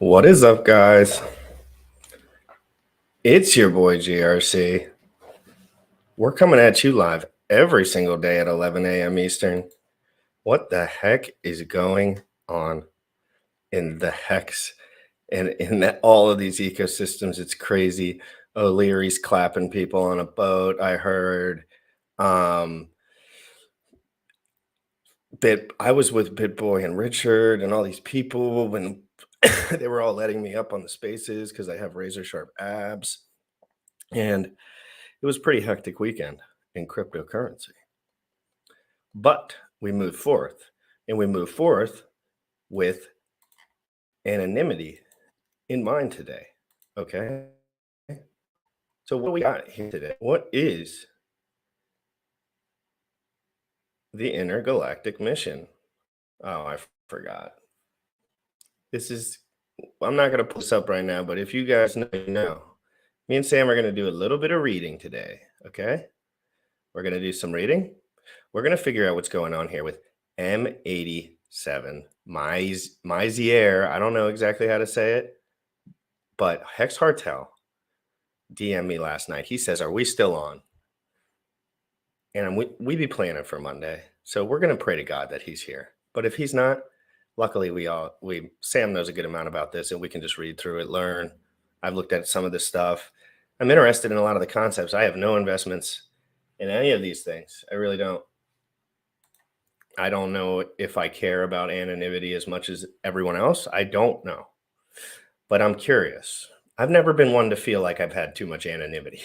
What is up, guys? It's your boy GRC. We're coming at you live every single day at 11 a.m. Eastern. What the heck is going on in the Hex and in all of these ecosystems? It's crazy. O'Leary's clapping people on a boat, I heard. That I was with BitBoy and Richard and all these people when they were all letting me up on the spaces because I have razor sharp abs. And it was a pretty hectic weekend in cryptocurrency. But we moved forth, and we moved forth with anonymity in mind today. Okay. So what do we got here today? What is the intergalactic mission? Oh, I forgot. I'm not going to pull this up right now, but if you guys know, you know. Me and Sam are going to do a little bit of reading today, okay? We're going to do some reading. We're going to figure out what's going on here with M87. Meisser, I don't know exactly how to say it, but Heartel DM'd me last night. He says, are we still on? And we be planning for Monday. So we're going to pray to God that he's here. But if he's not, luckily Sam knows a good amount about this and we can just read through it, learn. I've looked at some of this stuff. I'm interested in a lot of the concepts. I have no investments in any of these things. I really don't. I don't know if I care about anonymity as much as everyone else. I don't know. But I'm curious. I've never been one to feel like I've had too much anonymity.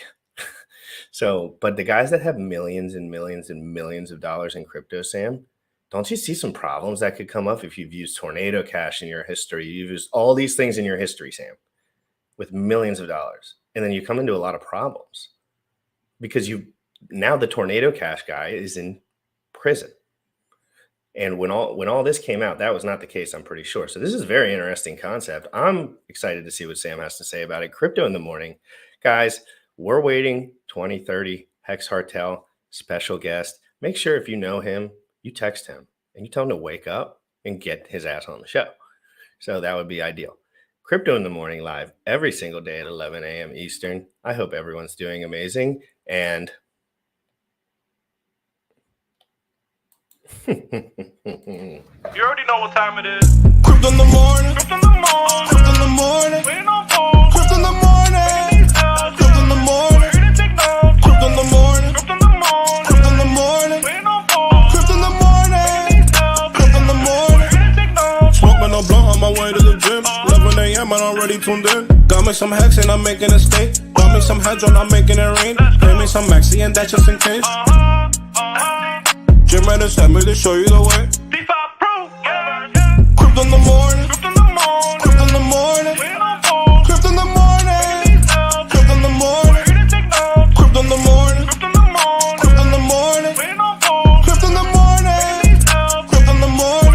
But the guys that have millions and millions and millions of dollars in crypto, Sam, don't you see some problems that could come up if you've used Tornado Cash in your history? You've used all these things in your history, Sam, with millions of dollars. And then you come into a lot of problems because now the Tornado Cash guy is in prison. And when all this came out, that was not the case, I'm pretty sure. So this is a very interesting concept. I'm excited to see what Sam has to say about it. Crypto in the morning. Guys, we're waiting 2030 Hex Heartel special guest. Make sure if you know him, you text him and you tell him to wake up and get his ass on the show. So that would be ideal. Crypto in the morning live every single day at 11 a.m. Eastern. I hope everyone's doing amazing. And you already know what time it is. Crypto in the morning. Crypto in the morning. Crypto in the morning. Waiting on phone. Crypto in the morning. Crypto in the morning. Crypto in the morning. Crypto in the morning. Crypto in the morning. Waiting on phone. Crypto in the morning. Crypto in the morning. Smoking no blunt on my way to the gym. 11 a.m. I'm already tuned in. Got me some hex and I'm making a stake. Got me some heads on, I'm making it rain. Pay me some maxi and that's just in case. Jim ready to send me to show you the way. D5 Pro, yeah. Crypto in the morning. Crypto in the morning. Crypto in the morning. Crypto in the morning. Crypto in the morning. Crypto in the morning. Crypto in the morning. Crypto in the morning. Crypto in the morning. Crypto in the morning.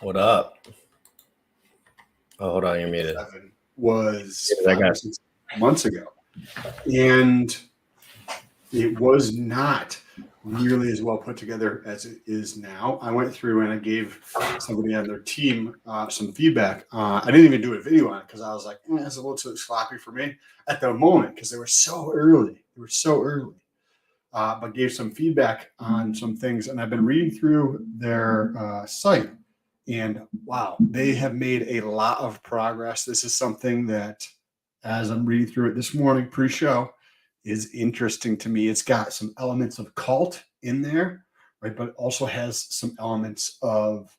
what up? Oh, hold on, you're muted. Was 6 months ago, and it was not nearly as well put together as it is now. I went through and I gave somebody on their team some feedback. I didn't even do a video on it because I was like, it's a little too sloppy for me at the moment because they were so early. But gave some feedback on some things, and I've been reading through their site. And wow, they have made a lot of progress. This is something that, as I'm reading through it this morning pre-show, is interesting to me. It's got some elements of cult in there, right? But it also has some elements of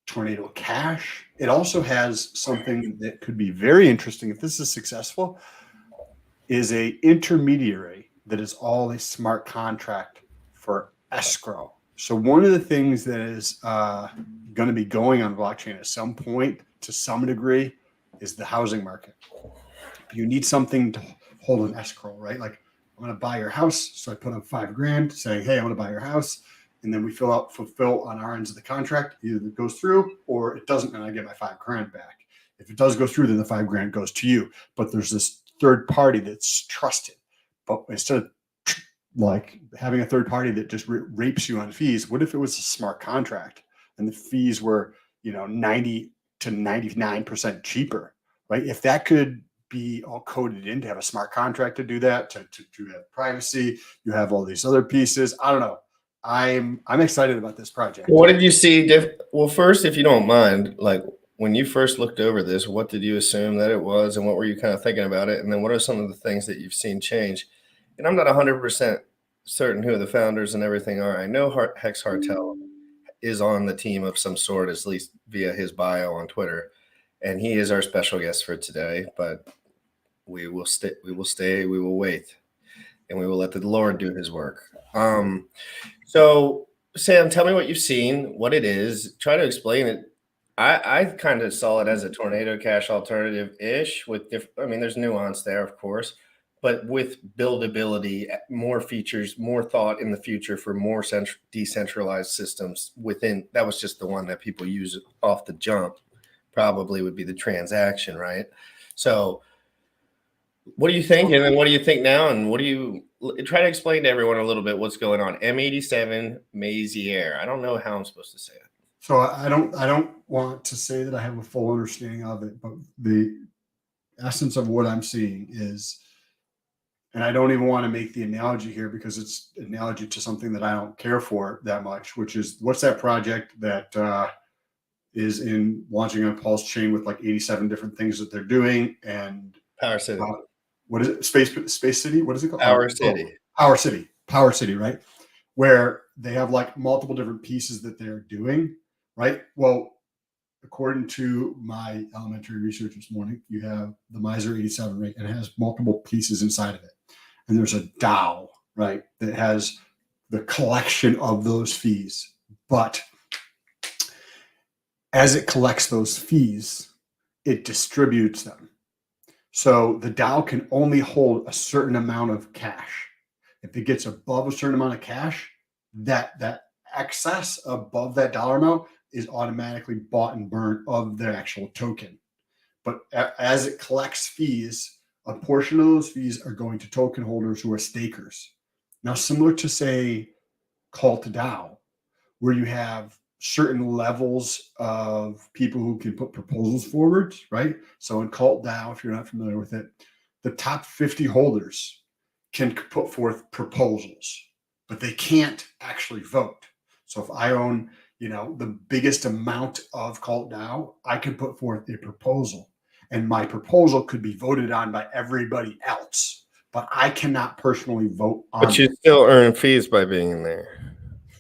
Tornado Cash. It also has something that could be very interesting if this is successful, is a intermediary that is all a smart contract for escrow. So one of the things that is going to be going on blockchain at some point, to some degree, is the housing market. You need something to hold an escrow, right? Like I'm going to buy your house. So I put on $5,000 saying, hey, I'm going to buy your house. And then we fulfill on our ends of the contract. Either it goes through or it doesn't, and I get my $5,000 back. If it does go through, then the $5,000 goes to you. But there's this third party that's trusted. But instead of like having a third party that just rapes you on fees, what if it was a smart contract and the fees were, 90 to 99% cheaper, right? If that could be all coded in to have a smart contract to do that, to have privacy, you have all these other pieces. I don't know. I'm excited about this project. What did you see? Well, first, if you don't mind, like when you first looked over this, what did you assume that it was, and what were you kind of thinking about it? And then what are some of the things that you've seen change? And I'm not 100% certain who the founders and everything are. I know Hex Heartel is on the team of some sort, at least via his bio on Twitter, and he is our special guest for today. But we will wait, and we will let the Lord do his work. So Sam, tell me what you've seen, what it is. Try to explain it. I kind of saw it as a Tornado Cash alternative-ish with there's nuance there, of course, but with buildability, more features, more thought in the future for more decentralized systems within. That was just the one that people use off the jump, probably would be the transaction, right? So what do you think? And then what do you think now? And what do you try to explain to everyone a little bit what's going on? M87 Meisser. I don't know how I'm supposed to say it. So I don't want to say that I have a full understanding of it, but the essence of what I'm seeing is, and I don't even want to make the analogy here because it's an analogy to something that I don't care for that much, which is what's that project that is in launching a Pulsechain with like 87 different things that they're doing, and Power City. What is it? Space City? What is it called? Power City. Power City, right? Where they have like multiple different pieces that they're doing, right? Well, according to my elementary research this morning, you have the Meisser 87, right? And it has multiple pieces inside of it. And there's a DAO, right? That has the collection of those fees. But as it collects those fees, it distributes them. So the DAO can only hold a certain amount of cash. If it gets above a certain amount of cash, that excess above that dollar amount is automatically bought and burnt of their actual token. But as it collects fees, a portion of those fees are going to token holders who are stakers. Now, similar to, say, Call to DAO, where you have certain levels of people who can put proposals forward, right? So in Cult DAO, if you're not familiar with it, the top 50 holders can put forth proposals, but they can't actually vote. So if I own, the biggest amount of Cult DAO, I can put forth a proposal, and my proposal could be voted on by everybody else, but I cannot personally vote on it. But you still earn fees by being in there.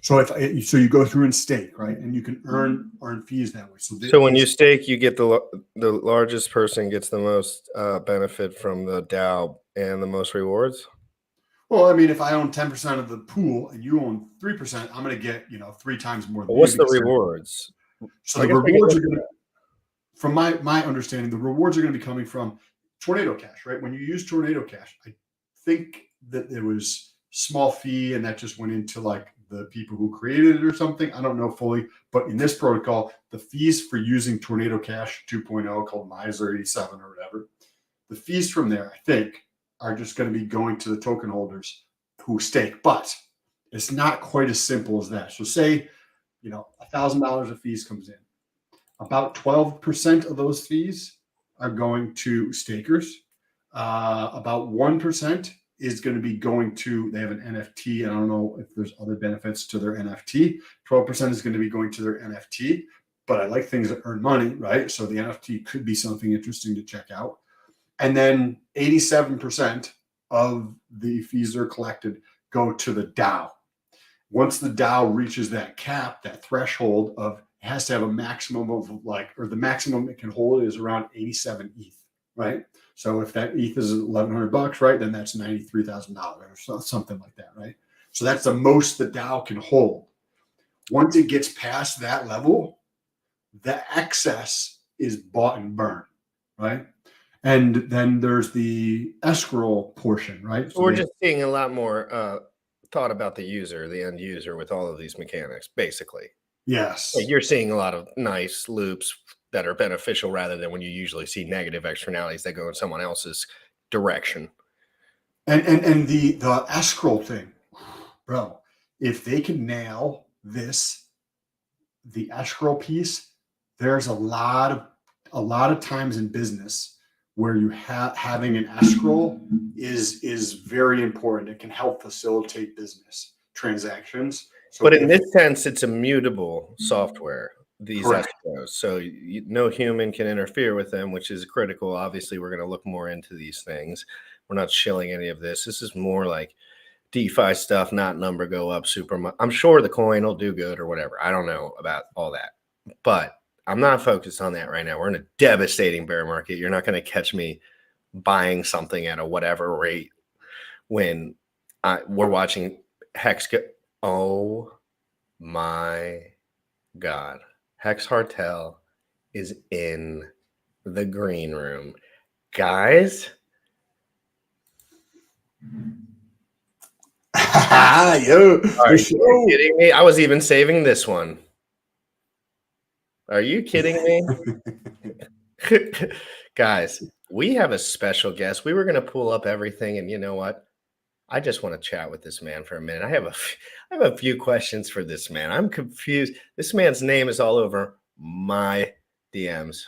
So so you go through and stake, right? And you can earn fees that way. So when you stake, you get the largest person gets the most benefit from the DAO and the most rewards. Well, I mean, if I own 10% of the pool and you own 3%, I'm going to get 3 times more. Well, what's the rewards? So the rewards are going to, from my understanding, the rewards are going to be coming from Tornado Cash, right? When you use Tornado Cash, I think that there was small fee and that just went into like the people who created it or something. I don't know fully, but in this protocol, the fees for using Tornado Cash 2.0 called Meisser 87 or whatever, the fees from there, I think, are just going to be going to the token holders who stake, but it's not quite as simple as that. So say, $1,000 of fees comes in. About 12% of those fees are going to stakers. About 1% is going to be going to, they have an NFT. I don't know if there's other benefits to their NFT. 12% is going to be going to their NFT, but I like things that earn money, right? So the NFT could be something interesting to check out. And then 87% of the fees that are collected go to the DAO. Once the DAO reaches that cap, that threshold of, it has to have a maximum of the maximum it can hold is around 87 ETH, right? So if that ETH is $1,100, right, then that's $93,000 or something like that, right? So that's the most the DAO can hold. Once it gets past that level, the excess is bought and burned, right? And then there's the escrow portion, right? So we're just seeing a lot more thought about the user, the end user, with all of these mechanics, basically. Yes. Like you're seeing a lot of nice loops that are beneficial rather than when you usually see negative externalities that go in someone else's direction. And the escrow thing, bro, if they can nail the escrow piece, there's a lot of times in business where you having an escrow is very important. It can help facilitate business transactions. So but in this sense, it's immutable software, these Correct. escrows. So no human can interfere with them, which is critical. Obviously, we're going to look more into these things. We're not shilling any of this. This is more like DeFi stuff, not number go up super much. I'm sure the coin will do good or whatever. I don't know about all that, but I'm not focused on that right now. We're in a devastating bear market. You're not going to catch me buying something at a whatever rate when we're watching Hex go. Oh my God. Hex Heartel is in the green room. Guys. Yo, Are you kidding me? I was even saving this one. Are you kidding me? Guys, we have a special guest. We were going to pull up everything, and you know what? I just want to chat with this man for a minute. I have a few questions for this man. I'm confused. This man's name is all over my DMs,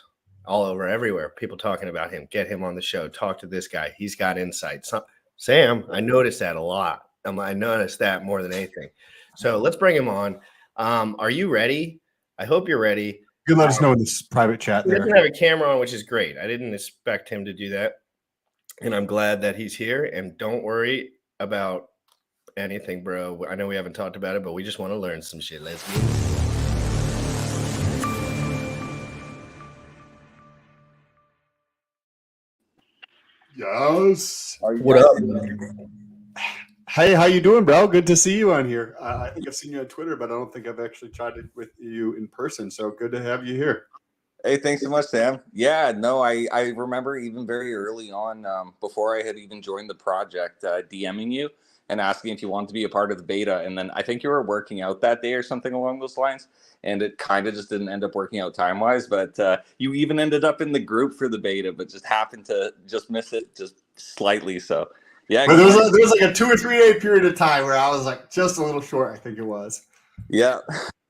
all over everywhere. People talking about him. Get him on the show. Talk to this guy. He's got insight. Sam, I noticed that a lot. I noticed that more than anything. So let's bring him on. Are you ready? I hope you're ready. You can let us know in this private chat He there. doesn't have a camera on, which is great. I didn't expect him to do that. And I'm glad that he's here. And don't worry about anything, bro. I know we haven't talked about it, but we just want to learn some shit. Let's go. Yes. What up? Hey, how you doing, bro? Good to see you on here. I think I've seen you on Twitter, but I don't think I've actually chatted with you in person. So good to have you here. Hey, thanks so much, Sam. Yeah, no, I remember even very early on, before I had even joined the project, DMing you and asking if you wanted to be a part of the beta. And then I think you were working out that day or something along those lines. And it kind of just didn't end up working out time-wise. But you even ended up in the group for the beta, but just happened to just miss it just slightly. So, yeah. But there was like a 2 or 3 day period of time where I was like just a little short, I think it was. Yeah.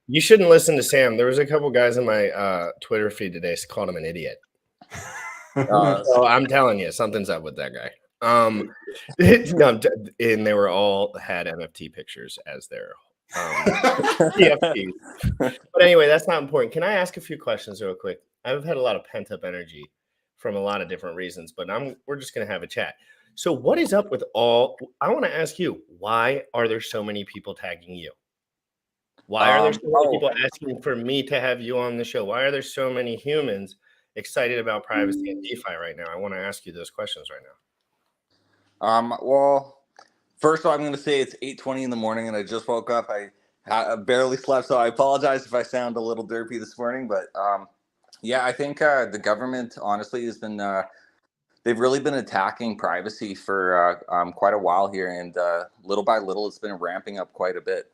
You shouldn't listen to Sam. There was a couple guys in my Twitter feed today called him an idiot. So I'm telling you, something's up with that guy. No, and they were all had NFT pictures as their PFPs. But anyway, that's not important. Can I ask a few questions real quick? I've had a lot of pent up energy from a lot of different reasons, but we're just going to have a chat. So what is up with I want to ask you, why are there so many people tagging you? Why are there so many people asking for me to have you on the show? Why are there so many humans excited about privacy and DeFi right now? I want to ask you those questions right now. Well, first of all, I'm going to say it's 8:20 in the morning and I just woke up. I barely slept, so I apologize if I sound a little derpy this morning. But yeah, I think the government, honestly, has been they've really been attacking privacy for quite a while here, and little by little, it's been ramping up quite a bit.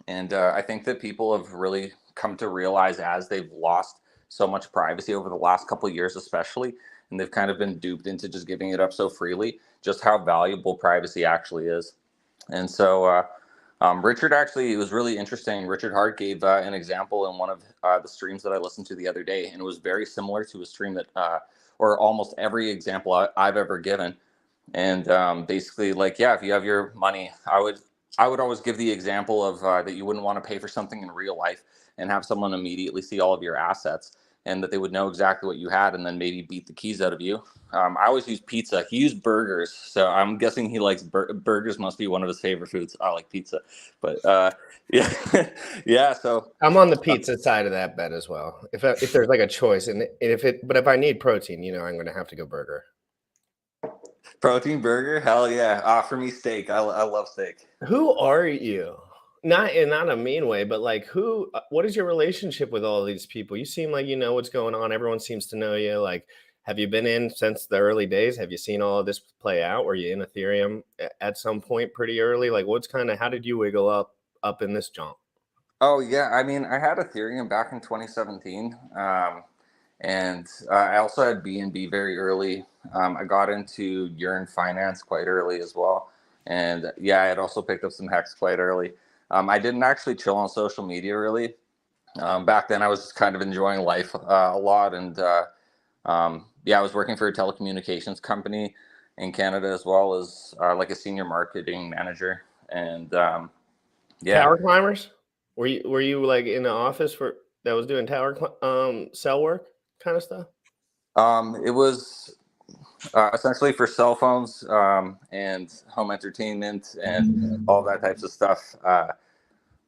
And I think that people have really come to realize, as they've lost so much privacy over the last couple of years, especially, and they've kind of been duped into just giving it up so freely, just how valuable privacy actually is. And so Richard, actually, it was really interesting. Richard Hart gave an example in one of the streams that I listened to the other day, and it was very similar to a stream that, or almost every example I've ever given. And basically, like, yeah, if you have your money, I would always give the example of that you wouldn't want to pay for something in real life and have someone immediately see all of your assets, and that they would know exactly what you had and then maybe beat the keys out of you. I always use pizza. He used burgers, so I'm guessing he likes burgers. Must be one of his favorite foods. I like pizza, but yeah, yeah. So I'm on the pizza side of that bet as well. If there's like a choice, but if I need protein, I'm going to have to go burger. Protein burger, hell yeah. For me, steak. I love steak. Who are you? Not in a mean way, but like what is your relationship with all these people? You seem like you know what's going on. Everyone seems to know you. Like, Have you been in since the early days? Have you seen all of this play out? Were you in Ethereum at some point pretty early? Like, how did you wiggle up in this jump? Oh yeah, I mean, I had Ethereum back in 2017, and I also had BNB very early. I got into Yearn Finance quite early as well, and yeah, I had also picked up some Hex quite early. I didn't actually chill on social media really. Back then, I was kind of enjoying life a lot, and yeah, I was working for a telecommunications company in Canada as well as like a senior marketing manager, and yeah. Tower climbers? Were you like in the office that was doing cell work kind of stuff? It was essentially for cell phones and home entertainment and all that types of stuff.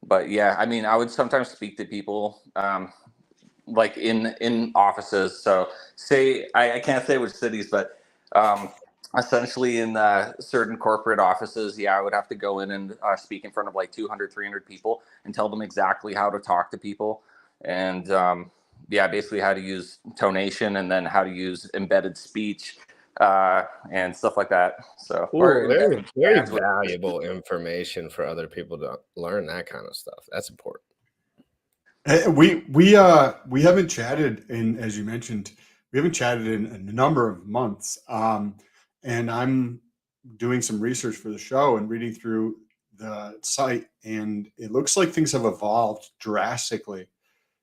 But yeah, I mean, I would sometimes speak to people like in offices. So say I can't say which cities, but essentially in certain corporate offices, yeah, I would have to go in and speak in front of like 200, 300 people and tell them exactly how to talk to people. And yeah, basically how to use tonation and then how to use embedded speech and stuff like that. So very, very valuable information for other people to learn that kind of stuff. That's important. We haven't chatted in, as you mentioned, we haven't chatted in a number of months. And I'm doing some research for the show and reading through the site, and it looks like things have evolved drastically.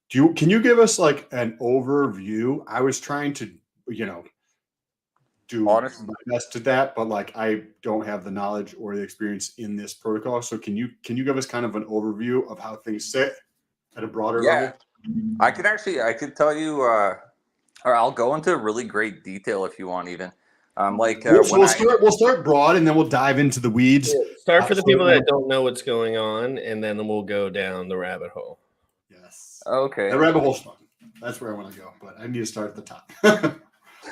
Can you give us like an overview? I was trying to, do my best to that, but like I don't have the knowledge or the experience in this protocol. So can you give us kind of an overview of how things sit at a broader level? I could tell you, or I'll go into really great detail if you want even. We'll start broad and then we'll dive into the weeds. Yeah, start for the people that don't know what's going on, and then we'll go down the rabbit hole. Yes. Okay. The rabbit hole's fun. That's where I want to go, but I need to start at the top.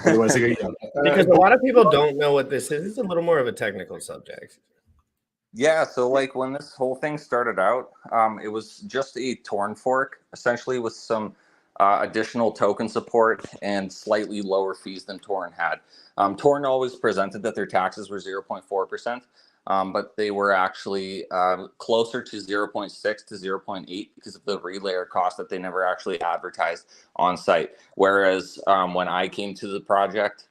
Otherwise, I get because a lot of people don't know what this is. It's a little more of a technical subject. Yeah, so like when this whole thing started out, it was just a Torn fork, essentially with some additional token support and slightly lower fees than Torn had. Torn always presented that their taxes were 0.4%, but they were actually closer to 0.6 to 0.8 because of the relayer cost that they never actually advertised on site. Whereas when I came to the project,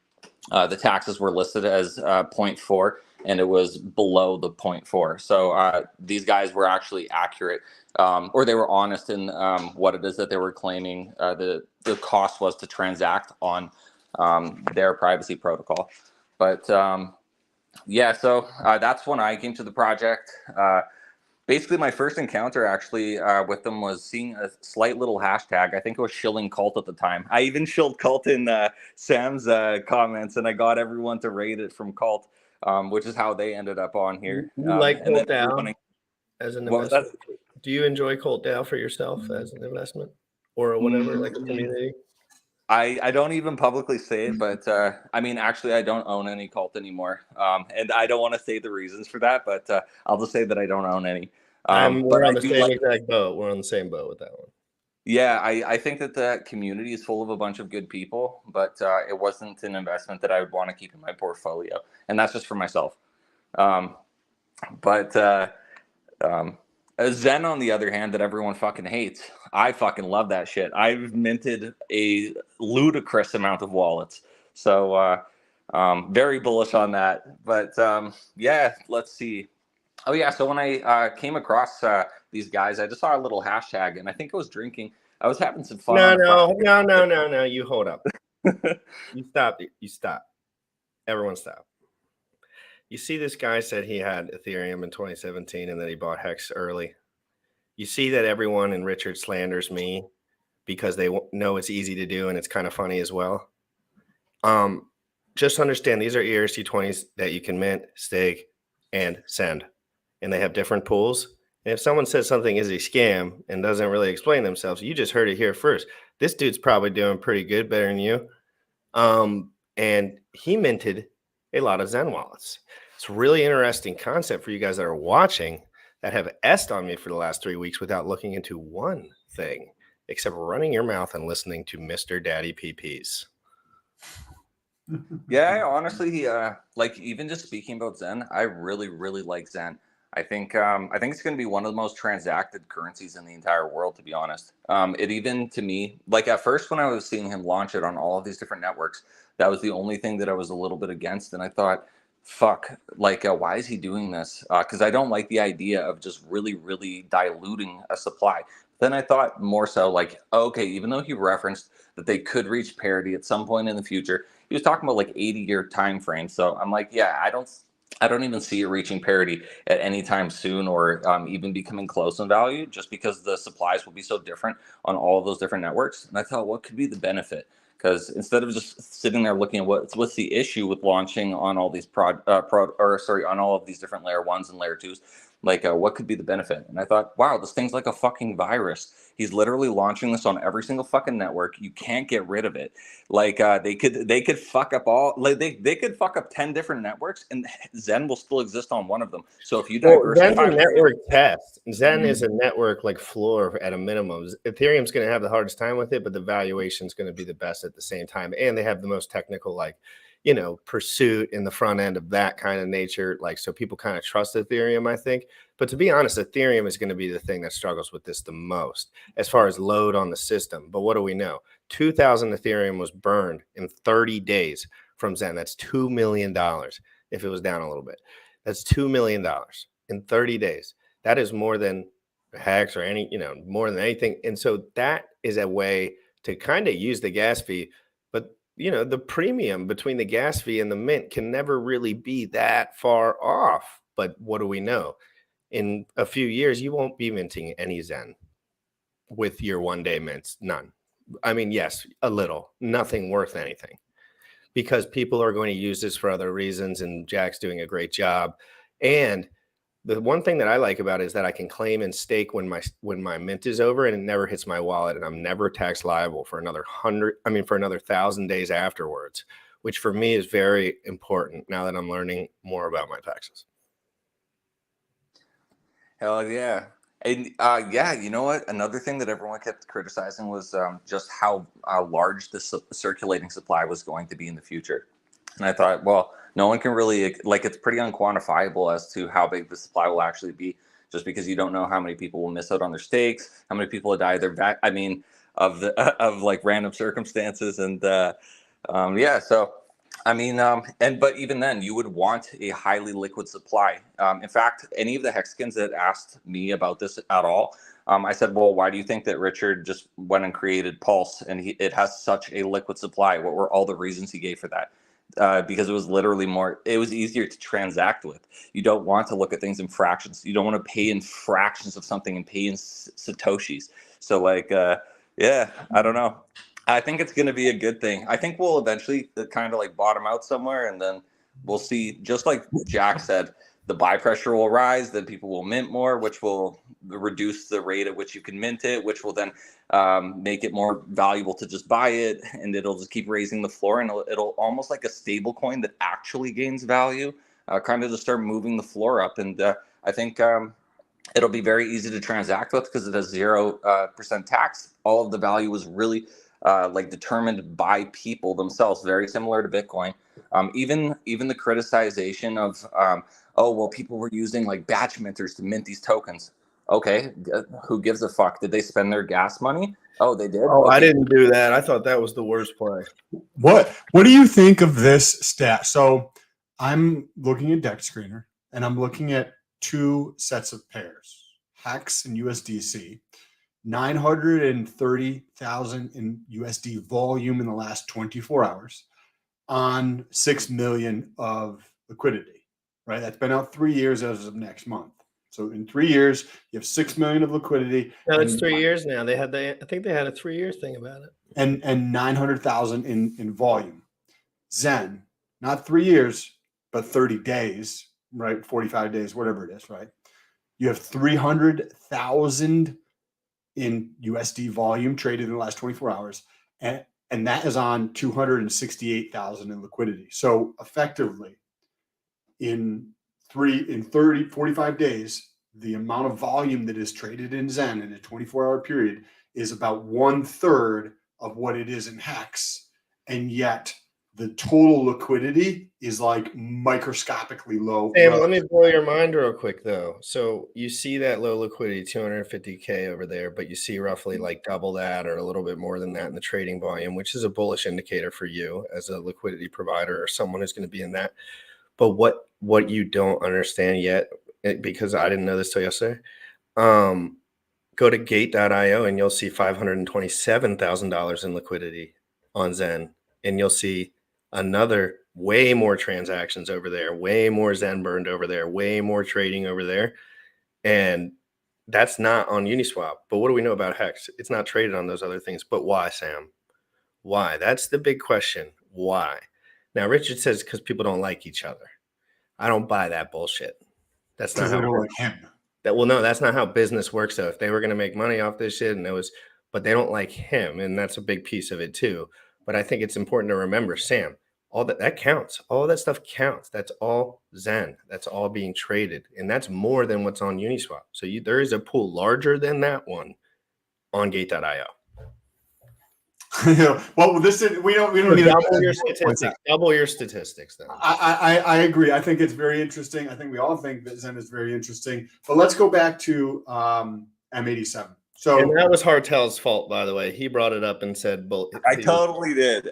the taxes were listed as 0.4 and it was below the 0.4. So these guys were actually accurate, or they were honest in what it is that they were claiming the cost was to transact on their privacy protocol. But yeah, so that's when I came to the project. Basically, my first encounter actually with them was seeing a slight little hashtag. I think it was shilling cult at the time. I even shilled cult in Sam's comments, and I got everyone to rate it from cult, which is how they ended up on here. You like Colt DAO as an investment? Do you enjoy Colt DAO for yourself as an investment or whatever, like a community? I don't even publicly say it, but I mean, actually, I don't own any cult anymore. And I don't want to say the reasons for that, but I'll just say that I don't own any. We're on the same exact boat. We're on the same boat with that one. Yeah, I think that the community is full of a bunch of good people, but it wasn't an investment that I would want to keep in my portfolio. And that's just for myself. Zen, on the other hand, that everyone fucking hates, I fucking love that shit. I've minted a ludicrous amount of wallets. So very bullish on that. But yeah, let's see. Oh yeah, so when I came across these guys, I just saw a little hashtag, and I think I was drinking. I was having some fun. No. You hold up. You stop. Everyone stop. You see, this guy said he had Ethereum in 2017 and that he bought Hex early. You see that everyone in Richard slanders me because they know it's easy to do and it's kind of funny as well. Just understand these are ERC20s that you can mint, stake, and send. And they have different pools. And if someone says something is a scam and doesn't really explain themselves, you just heard it here first. This dude's probably doing pretty good, better than you. And he minted a lot of Zen wallets. It's a really interesting concept for you guys that are watching that have essed on me for the last 3 weeks without looking into one thing, except running your mouth and listening to Mr. Daddy PPs. Yeah, honestly, like even just speaking about Zen, I really, really like Zen. I think it's going to be one of the most transacted currencies in the entire world, to be honest. It even to me, like at first when I was seeing him launch it on all of these different networks, that was the only thing that I was a little bit against, and I thought, fuck, like why is he doing this? Because I don't like the idea of just really, really diluting a supply. Then I thought more so like, okay, even though he referenced that they could reach parity at some point in the future, he was talking about like 80-year time frame. So I'm like, yeah, I don't even see it reaching parity at any time soon, or even becoming close in value, just because the supplies will be so different on all of those different networks. And I thought, what could be the benefit? Because instead of just sitting there looking at what's the issue with launching on all these on all of these different layer ones and layer twos, like what could be the benefit? And I thought, wow, this thing's like a fucking virus. He's literally launching this on every single fucking network. You can't get rid of it. Like they could fuck up all like they could fuck up 10 different networks and Zen will still exist on one of them. So if you Well, Zen's diversify a network test. Zen is a network like floor at a minimum. Ethereum's going to have the hardest time with it, but the valuation is going to be the best at the same time. And they have the most technical, like, you know, pursuit in the front end of that kind of nature. Like, so people kind of trust Ethereum, I think. But to be honest, Ethereum is going to be the thing that struggles with this the most as far as load on the system. But what do we know? 2,000 Ethereum was burned in 30 days from Zen. That's $2 million if it was down a little bit. That's $2 million in 30 days. That is more than Hex or any, you know, more than anything. And so that is a way to kind of use the gas fee. But, you know, the premium between the gas fee and the mint can never really be that far off. But what do we know? In a few years, you won't be minting any Zen with your one-day mints. None. I mean, yes, a little, nothing worth anything, because people are going to use this for other reasons, and Jack's doing a great job. And the one thing that I like about it is that I can claim and stake when my mint is over, and it never hits my wallet, and I'm never tax liable for another 1,000 days afterwards, which for me is very important now that I'm learning more about my taxes. Hell yeah. And yeah, you know what? Another thing that everyone kept criticizing was just how large the circulating supply was going to be in the future. And I thought, well, no one can really, like, it's pretty unquantifiable as to how big the supply will actually be, just because you don't know how many people will miss out on their stakes, how many people will die their back. I mean, of the of like random circumstances, and yeah. So, I mean, but even then, you would want a highly liquid supply. In fact, any of the Hexicans that asked me about this at all, I said, well, why do you think that Richard just went and created Pulse and it has such a liquid supply? What were all the reasons he gave for that? Because it was literally it was easier to transact with. You don't want to look at things in fractions. You don't want to pay in fractions of something and pay in Satoshis. So like, yeah, I don't know. I think it's going to be a good thing. I think we'll eventually kind of like bottom out somewhere, and then we'll see, just like Jack said, the buy pressure will rise, then people will mint more, which will reduce the rate at which you can mint it, which will then make it more valuable to just buy it, and it'll just keep raising the floor, and it'll almost like a stable coin that actually gains value, kind of to start moving the floor up. And I think it'll be very easy to transact with because it has 0% tax. All of the value is really like determined by people themselves, very similar to Bitcoin. Even the criticization of oh, well, people were using like batch minters to mint these tokens. Okay, who gives a fuck? Did they spend their gas money? Oh, they did. Oh, okay. I didn't do that. I thought that was the worst play. What do you think of this stat? So I'm looking at Deck Screener, and I'm looking at two sets of pairs, Hex and USDC. 930,000 in USD volume in the last 24 hours on 6 million of liquidity, right? That's been out 3 years as of next month. So in 3 years, you have 6 million of liquidity. No, it's 3 years now. I think they had a 3-year thing about it. And 900,000 in volume. Zen, not 3 years, but 30 days, right? 45 days, whatever it is, right? You have 300,000 in USD volume traded in the last 24 hours. And that is on 268,000 in liquidity. So effectively in 45 days, the amount of volume that is traded in Zen in a 24-hour period is about 1/3 of what it is in Hex. And yet the total liquidity is like microscopically low. Sam, let me blow your mind real quick though. So you see that low liquidity, 250K over there, but you see roughly like double that or a little bit more than that in the trading volume, which is a bullish indicator for you as a liquidity provider or someone who's going to be in that. But what you don't understand yet, because I didn't know this till yesterday, go to gate.io and you'll see $527,000 in liquidity on Zen, and you'll see another way more transactions over there, way more Zen burned over there, way more trading over there. And that's not on Uniswap. But what do we know about Hex? It's not traded on those other things. But why, Sam? Why? That's the big question. Why? Now, Richard says because people don't like each other. I don't buy that bullshit. That's not how they don't like him. No, that's not how business works. Though, if they were going to make money off this shit, but they don't like him, and that's a big piece of it too. But I think it's important to remember, Sam, all that counts. All that stuff counts. That's all Zen. That's all being traded, and that's more than what's on Uniswap. So there is a pool larger than that one on Gate.io. Well, we don't need double your statistics. Double your statistics, then. I agree. I think it's very interesting. I think we all think that Zen is very interesting. But let's go back to M87. So and that was Heartel's fault, by the way. He brought it up and said, I totally did.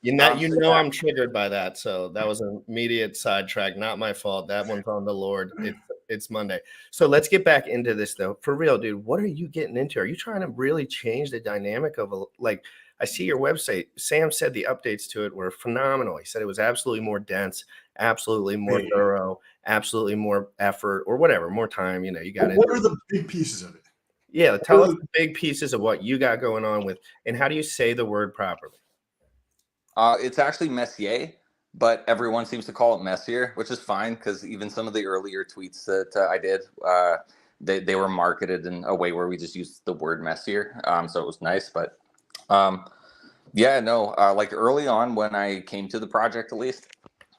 You know, I'm triggered by that. So that was an immediate sidetrack. Not my fault. That one's on the Lord. It's Monday. So let's get back into this, though. For real, dude, what are you getting into? Are you trying to really change the dynamic of I see your website. Sam said the updates to it were phenomenal. He said it was absolutely more dense, absolutely more thorough, absolutely more effort or whatever, more time. You got it. What are the big pieces of it? Yeah, tell us the big pieces of what you got going on with, and how do you say the word properly? It's actually Messier, but everyone seems to call it Messier, which is fine because even some of the earlier tweets that I did, they were marketed in a way where we just used the word Messier, so it was nice. But like early on when I came to the project, at least,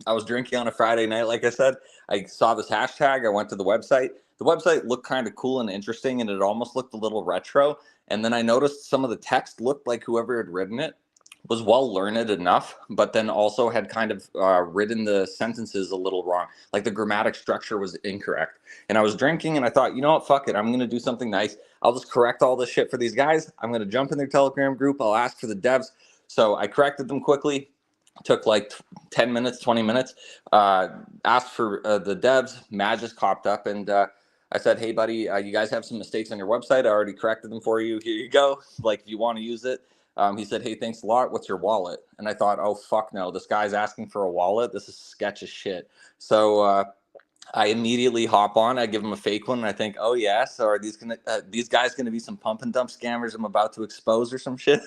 I was drinking on a Friday night. Like I said, I saw this hashtag. I went to the website. The website looked kind of cool and interesting, and it almost looked a little retro. And then I noticed some of the text looked like whoever had written it was well learned enough, but then also had kind of written the sentences a little wrong. Like the grammatic structure was incorrect. And I was drinking and I thought, you know what, fuck it. I'm going to do something nice. I'll just correct all this shit for these guys. I'm going to jump in their Telegram group. I'll ask for the devs. So I corrected them quickly. Took like 10 minutes, 20 minutes. Asked for the devs. Mad just popped up and I said, hey, buddy, you guys have some mistakes on your website. I already corrected them for you. Here you go. Like, if you want to use it. He said, hey, thanks a lot. What's your wallet? And I thought, oh, fuck no. This guy's asking for a wallet. This is sketch as shit. So I immediately hop on. I give him a fake one. And I think, oh, yeah. So are these guys going to be some pump and dump scammers I'm about to expose or some shit?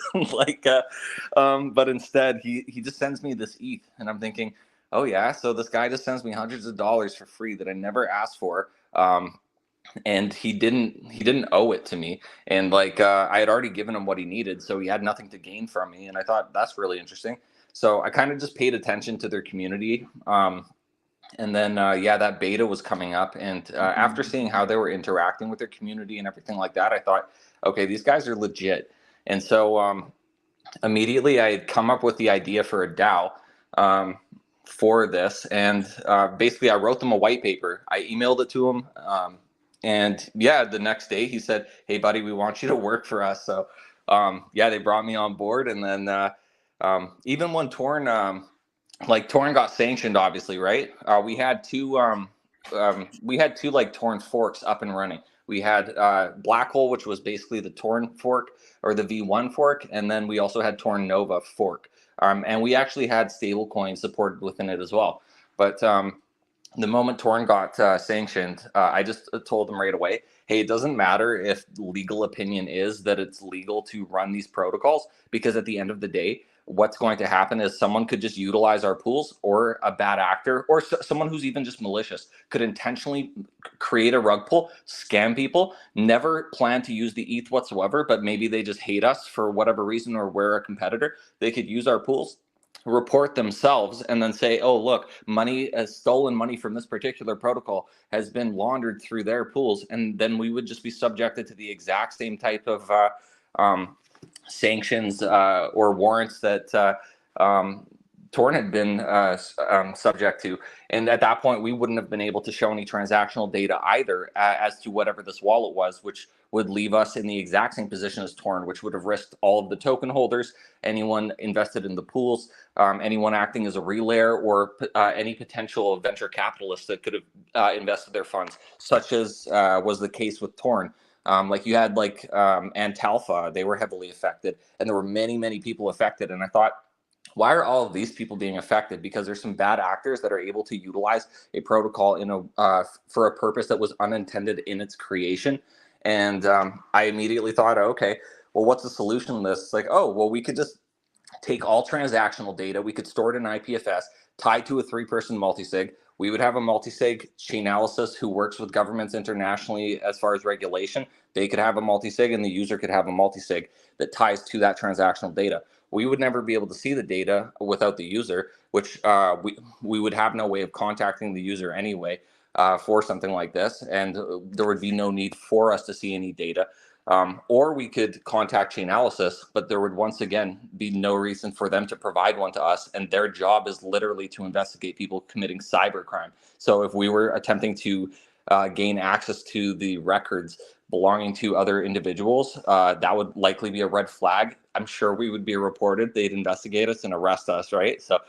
But instead, he just sends me this ETH. And I'm thinking, oh, yeah. So this guy just sends me hundreds of dollars for free that I never asked for. And he didn't owe it to me. And I had already given him what he needed. So he had nothing to gain from me. And I thought that's really interesting. So I kind of just paid attention to their community. And then, that beta was coming up. And after seeing how they were interacting with their community and everything like that, I thought, okay, these guys are legit. And so immediately I had come up with the idea for a DAO for this. And basically I wrote them a white paper. I emailed it to him. The next day he said, hey, buddy, we want you to work for us. So, they brought me on board. And then even when Torn got sanctioned, obviously, right? We had two Torn forks up and running. We had Black Hole, which was basically the Torn fork or the V1 fork. And then we also had Torn Nova fork. And we actually had stable coins supported within it as well. But the moment Torn got sanctioned, I just told them right away, hey, it doesn't matter if legal opinion is that it's legal to run these protocols, because at the end of the day, what's going to happen is someone could just utilize our pools, or a bad actor, or someone who's even just malicious could intentionally create a rug pull, scam people, never plan to use the ETH whatsoever, but maybe they just hate us for whatever reason, or we're a competitor. They could use our pools, report themselves, and then say, oh, look, stolen money from this particular protocol has been laundered through their pools. And then we would just be subjected to the exact same type of sanctions or warrants that Torn had been subject to. And at that point, we wouldn't have been able to show any transactional data either as to whatever this wallet was, which would leave us in the exact same position as Torn, which would have risked all of the token holders, anyone invested in the pools, anyone acting as a relayer, or any potential venture capitalists that could have invested their funds, such as was the case with Torn. Like you had Antalpha, they were heavily affected, and there were many, many people affected. And I thought, why are all of these people being affected? Because there's some bad actors that are able to utilize a protocol for a purpose that was unintended in its creation. And I immediately thought, okay, well, what's the solution to this? It's like, oh, well, we could just take all transactional data. We could store it in IPFS, tied to a 3-person multisig. We would have a multisig Chainalysis who works with governments internationally as far as regulation. They could have a multisig, and the user could have a multisig that ties to that transactional data. We would never be able to see the data without the user, which we would have no way of contacting the user anyway for something like this, and there would be no need for us to see any data. Or we could contact Chainalysis, but there would once again be no reason for them to provide one to us, and their job is literally to investigate people committing cybercrime. So if we were attempting to gain access to the records belonging to other individuals, that would likely be a red flag. I'm sure we would be reported. They'd investigate us and arrest us, right? So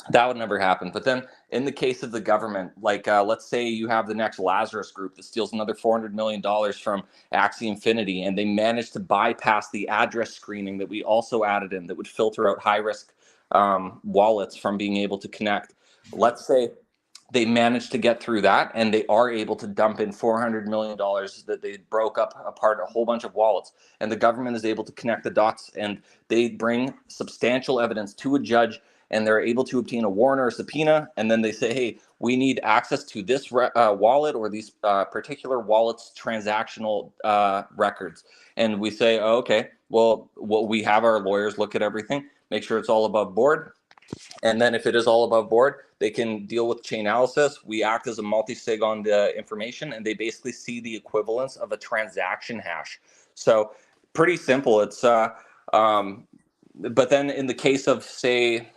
that would never happen. But then in the case of the government, let's say you have the next Lazarus group that steals another $400 million from Axie Infinity, and they manage to bypass the address screening that we also added in that would filter out high-risk wallets from being able to connect. Let's say they managed to get through that, and they are able to dump in $400 million that they broke up apart a whole bunch of wallets, and the government is able to connect the dots, and they bring substantial evidence to a judge, and they're able to obtain a warrant or a subpoena, and then they say, hey, we need access to this wallet or these particular wallets' transactional records. And we say, oh, okay, well, we have our lawyers look at everything, make sure it's all above board. And then if it is all above board, they can deal with Chainalysis. We act as a multi-sig on the information, and they basically see the equivalence of a transaction hash. So pretty simple. It's but then in the case of, say,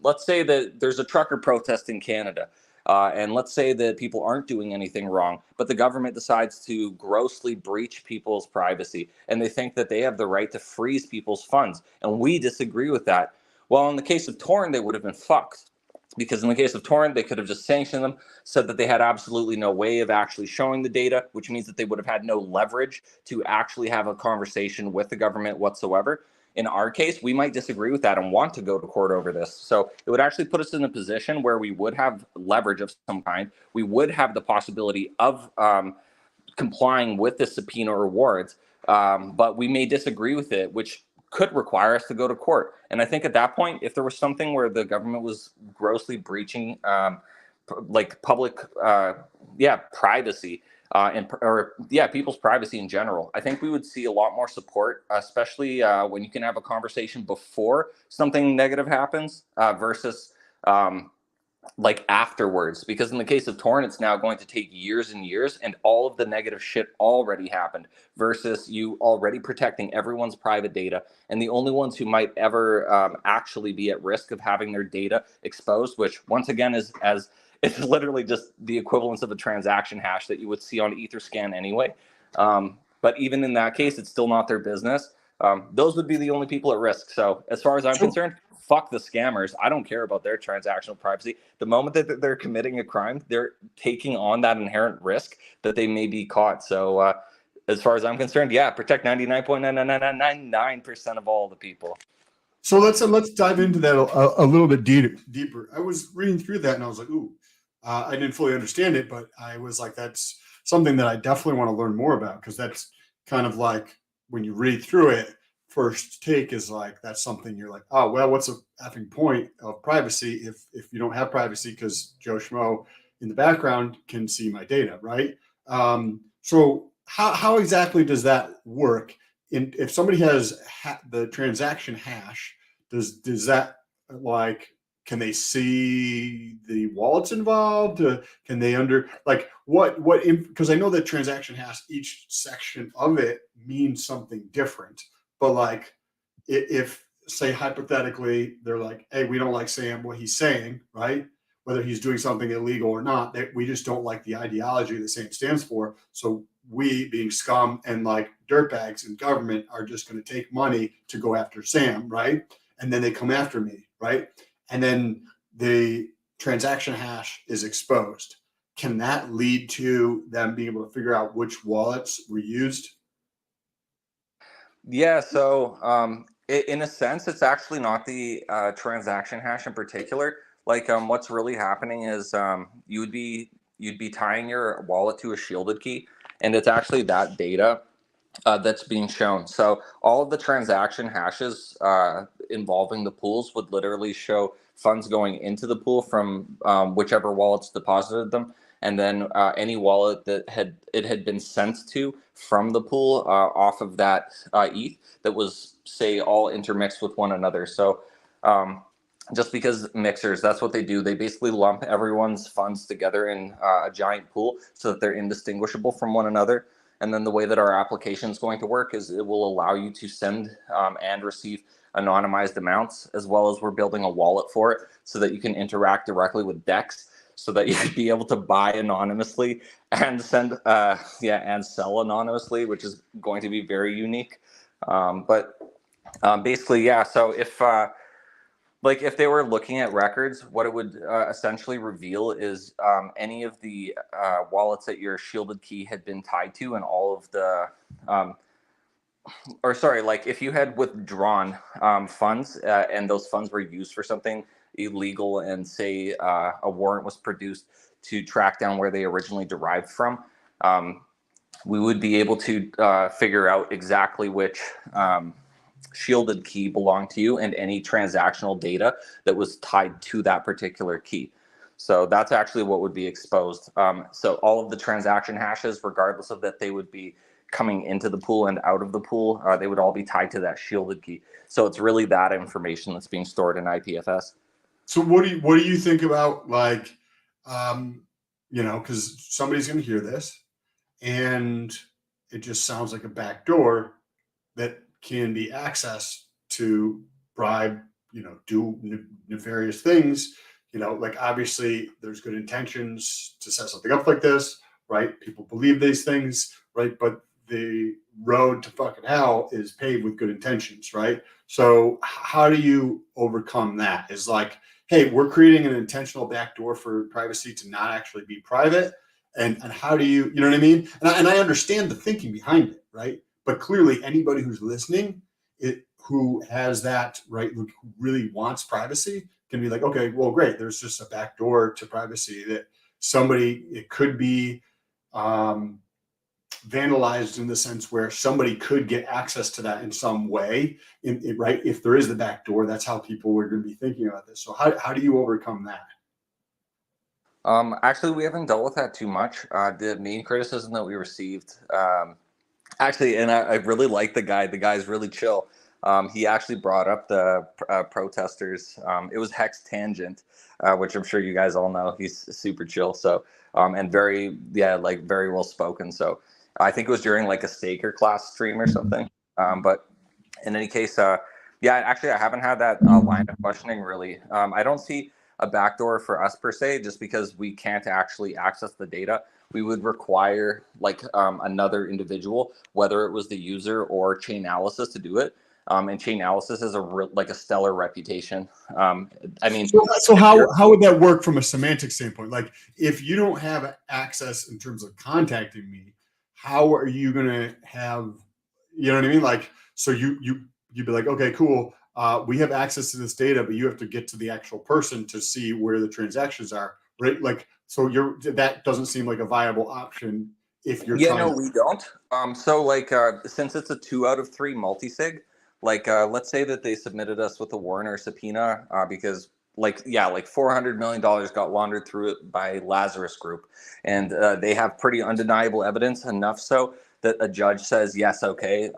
let's say that there's a trucker protest in Canada, and let's say that people aren't doing anything wrong, but the government decides to grossly breach people's privacy, and they think that they have the right to freeze people's funds, and we disagree with that. Well, in the case of Torn, they would have been fucked, because in the case of Torn, they could have just sanctioned them, said that they had absolutely no way of actually showing the data, which means that they would have had no leverage to actually have a conversation with the government whatsoever. In our case, we might disagree with that and want to go to court over this. So it would actually put us in a position where we would have leverage of some kind. We would have the possibility of complying with the subpoena or warrants, but we may disagree with it, which could require us to go to court. And I think at that point, if there was something where the government was grossly breaching public privacy, people's privacy in general, I think we would see a lot more support, especially when you can have a conversation before something negative happens versus afterwards. Because in the case of Torn, it's now going to take years and years, and all of the negative shit already happened, versus you already protecting everyone's private data, and the only ones who might ever actually be at risk of having their data exposed, which once again it's literally just the equivalence of a transaction hash that you would see on Etherscan anyway. But even in that case, it's still not their business. Those would be the only people at risk. So as far as I'm concerned, fuck the scammers. I don't care about their transactional privacy. The moment that they're committing a crime, they're taking on that inherent risk that they may be caught. So as far as I'm concerned, yeah, protect 99.99999% of all the people. So let's dive into that a little bit deeper. I was reading through that and I was like, ooh, I didn't fully understand it, but I was like, that's something that I definitely want to learn more about, because that's kind of like when you read through it, first take is like, that's something you're like, oh, well, what's the effing point of privacy if you don't have privacy, because Joe Schmo in the background can see my data, right? So how exactly does that work? If somebody has the transaction hash, does that, like, can they see the wallets involved? Can they because I know that transaction hash, each section of it means something different, but like if say hypothetically, they're like, hey, we don't like Sam, what he's saying, right? Whether he's doing something illegal or not, that we just don't like the ideology that Sam stands for. So we, being scum and like dirtbags in government, are just going to take money to go after Sam, right? And then they come after me, right? And then the transaction hash is exposed. Can that lead to them being able to figure out which wallets were used? Yeah, so in a sense, it's actually not the transaction hash in particular. Like, what's really happening is you'd be tying your wallet to a shielded key, and it's actually that data that's being shown. So all of the transaction hashes involving the pools would literally show funds going into the pool from whichever wallets deposited them, and then any wallet that had been sent to from the pool off of that ETH that was, say, all intermixed with one another. So just because mixers, that's what they do. They basically lump everyone's funds together in a giant pool so that they're indistinguishable from one another. And then the way that our application is going to work is it will allow you to send and receive anonymized amounts, as well as we're building a wallet for it so that you can interact directly with DEX, so that you could be able to buy anonymously and send, and sell anonymously, which is going to be very unique. Basically, yeah. So if they were looking at records, what it would essentially reveal is any of the wallets that your shielded key had been tied to, and all of the, if you had withdrawn funds and those funds were used for something illegal, and say a warrant was produced to track down where they originally derived from, we would be able to figure out exactly which shielded key belonged to you and any transactional data that was tied to that particular key. So that's actually what would be exposed. So all of the transaction hashes, regardless of that they would be coming into the pool and out of the pool, they would all be tied to that shielded key. So it's really that information that's being stored in IPFS. So what do you think about, like, because somebody's going to hear this and it just sounds like a backdoor that can be accessed to bribe, do nefarious things, like obviously there's good intentions to set something up like this, right? People believe these things, right? But the road to fucking hell is paved with good intentions, right? So how do you overcome that? Is like, hey, we're creating an intentional backdoor for privacy to not actually be private. And how do you know what I mean? And I understand the thinking behind it, right? But clearly anybody who's listening, who has that, right, who really wants privacy, can be like, okay, well, great. There's just a backdoor to privacy that it could be vandalized in the sense where somebody could get access to that in some way, right? If there is the backdoor, that's how people are going to be thinking about this. So how do you overcome that? Actually, we haven't dealt with that too much. The main criticism that we received, actually, and I really like the guy. The guy's really chill. He actually brought up the protesters. It was Hex Tangent, which I'm sure you guys all know. He's super chill. So, and very well spoken. So I think it was during like a Staker class stream or something. But in any case, actually, I haven't had that line of questioning really. I don't see a backdoor for us per se, just because we can't actually access the data. We would require another individual, whether it was the user or Chainalysis, to do it. And Chainalysis is a stellar reputation. So how would that work from a semantic standpoint? Like, if you don't have access in terms of contacting me, how are you going to have, you know what I mean? Like, so you'd be like, okay, cool. We have access to this data, but you have to get to the actual person to see where the transactions are, right? Like, so that doesn't seem like a viable option if you're trying. No, we don't. Since it's a 2 out of 3 multi-sig, let's say that they submitted us with a warrant or subpoena because $400 million got laundered through it by Lazarus Group, and they have pretty undeniable evidence, enough so that a judge says, yes, okay,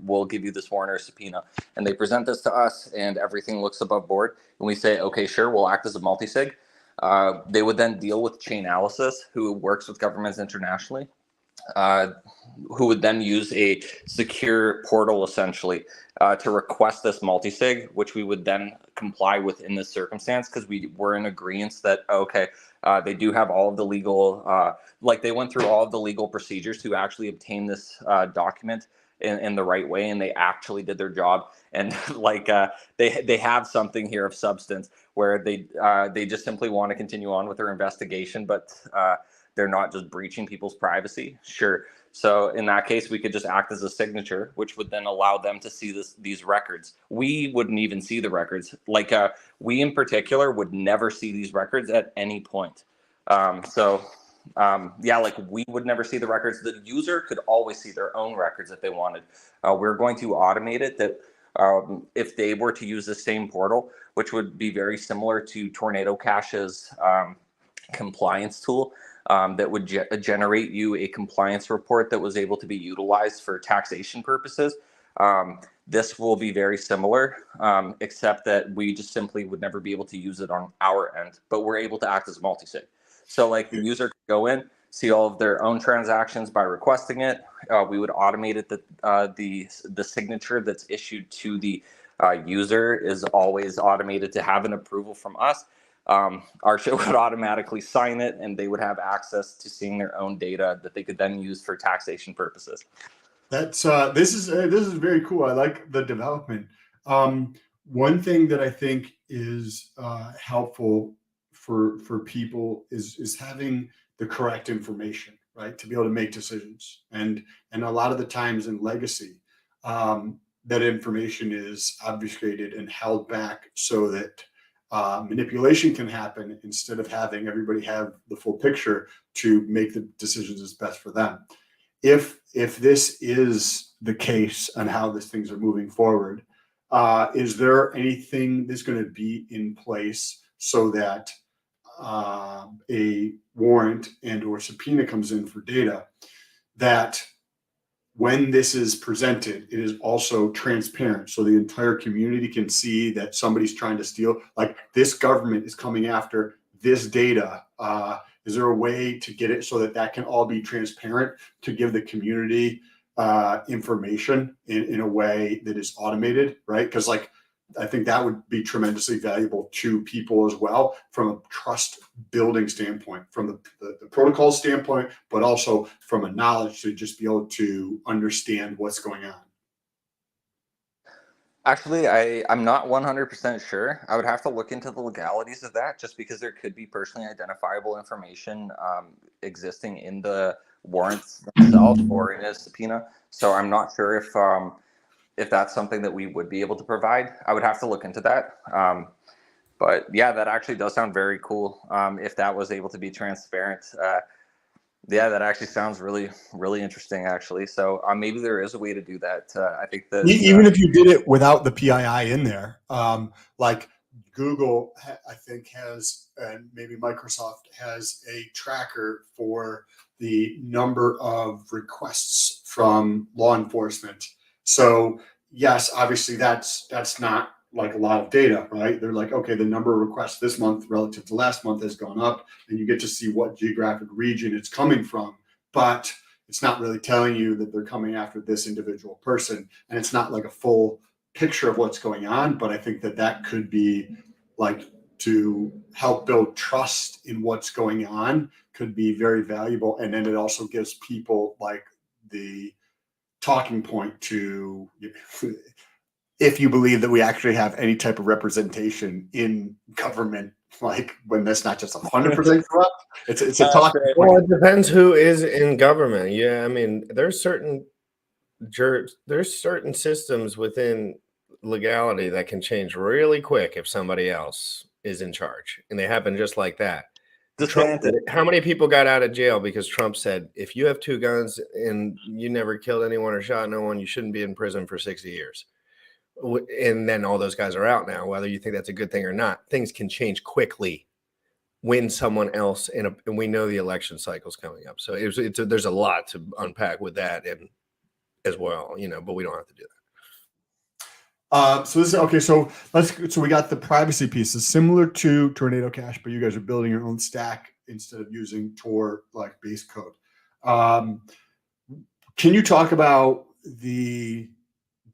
we'll give you this warrant or subpoena. And they present this to us and everything looks above board. And we say, okay, sure, we'll act as a multi-sig. They would then deal with Chainalysis, who works with governments internationally. who would then use a secure portal essentially to request this multi-sig, which we would then comply with in this circumstance because we were in agreement that, okay, they do have all of the legal, like they went through all of the legal procedures to actually obtain this document in the right way, and they actually did their job. And like they have something here of substance where they just simply want to continue on with their investigation, but they're not just breaching people's privacy. Sure. So in that case, we could just act as a signature, which would then allow them to see these records. We wouldn't even see the records. Like we in particular would never see these records at any point. Yeah, like we would never see the records. The user could always see their own records if they wanted. We're going to automate it that if they were to use the same portal, which would be very similar to Tornado Cash's compliance tool, that would generate you a compliance report that was able to be utilized for taxation purposes. This will be very similar, except that we just simply would never be able to use it on our end, but we're able to act as multi-sig. So like the user could go in, see all of their own transactions by requesting it. We would automate it that the signature that's issued to the user is always automated to have an approval from us. Our show would automatically sign it, and they would have access to seeing their own data that they could then use for taxation purposes. That's this is very cool. I like the development. One thing that I think is helpful for people is having the correct information, right, to be able to make decisions. And a lot of the times in legacy, that information is obfuscated and held back so that manipulation can happen instead of having everybody have the full picture to make the decisions as best for them. If this is the case on how these things are moving forward, is there anything that's going to be in place so that a warrant and or subpoena comes in for data, that when this is presented, it is also transparent so the entire community can see that somebody's trying to steal, like this government is coming after this data. Is there a way to get it so that that can all be transparent to give the community information in a way that is automated, right? Because like, I think that would be tremendously valuable to people as well from a trust building standpoint, from the protocol standpoint, but also from a knowledge to just be able to understand what's going on. Actually, I'm not 100% sure. I would have to look into the legalities of that just because there could be personally identifiable information existing in the warrants themselves or in a subpoena. So I'm not sure if that's something that we would be able to provide. I would have to look into that. But yeah, that actually does sound very cool. If that was able to be transparent, yeah, that actually sounds really, really interesting, actually. So maybe there is a way to do that. I think that even if you did it without the PII in there, like Google, I think has, and maybe Microsoft has a tracker for the number of requests from law enforcement. So yes, obviously that's not like a lot of data, right? They're like, okay, the number of requests this month relative to last month has gone up, and you get to see what geographic region it's coming from, but it's not really telling you that they're coming after this individual person. And it's not like a full picture of what's going on, but I think that could be like, to help build trust in what's going on could be very valuable. And then it also gives people like the talking point to, if you believe that we actually have any type of representation in government, like when that's not just 100% corrupt, it's a talking point. Well, it depends who is in government. Yeah, I mean, there's certain systems within legality that can change really quick if somebody else is in charge, and they happen just like that. Trump, how many people got out of jail because Trump said, if you have 2 guns and you never killed anyone or shot no one, you shouldn't be in prison for 60 years. And then all those guys are out now, whether you think that's a good thing or not. Things can change quickly when someone else, and we know the election cycle's coming up. So there's a lot to unpack with that and as well, but we don't have to do that. So this is okay. So we got the privacy pieces similar to Tornado Cash, but you guys are building your own stack instead of using Tor like base code. Can you talk about the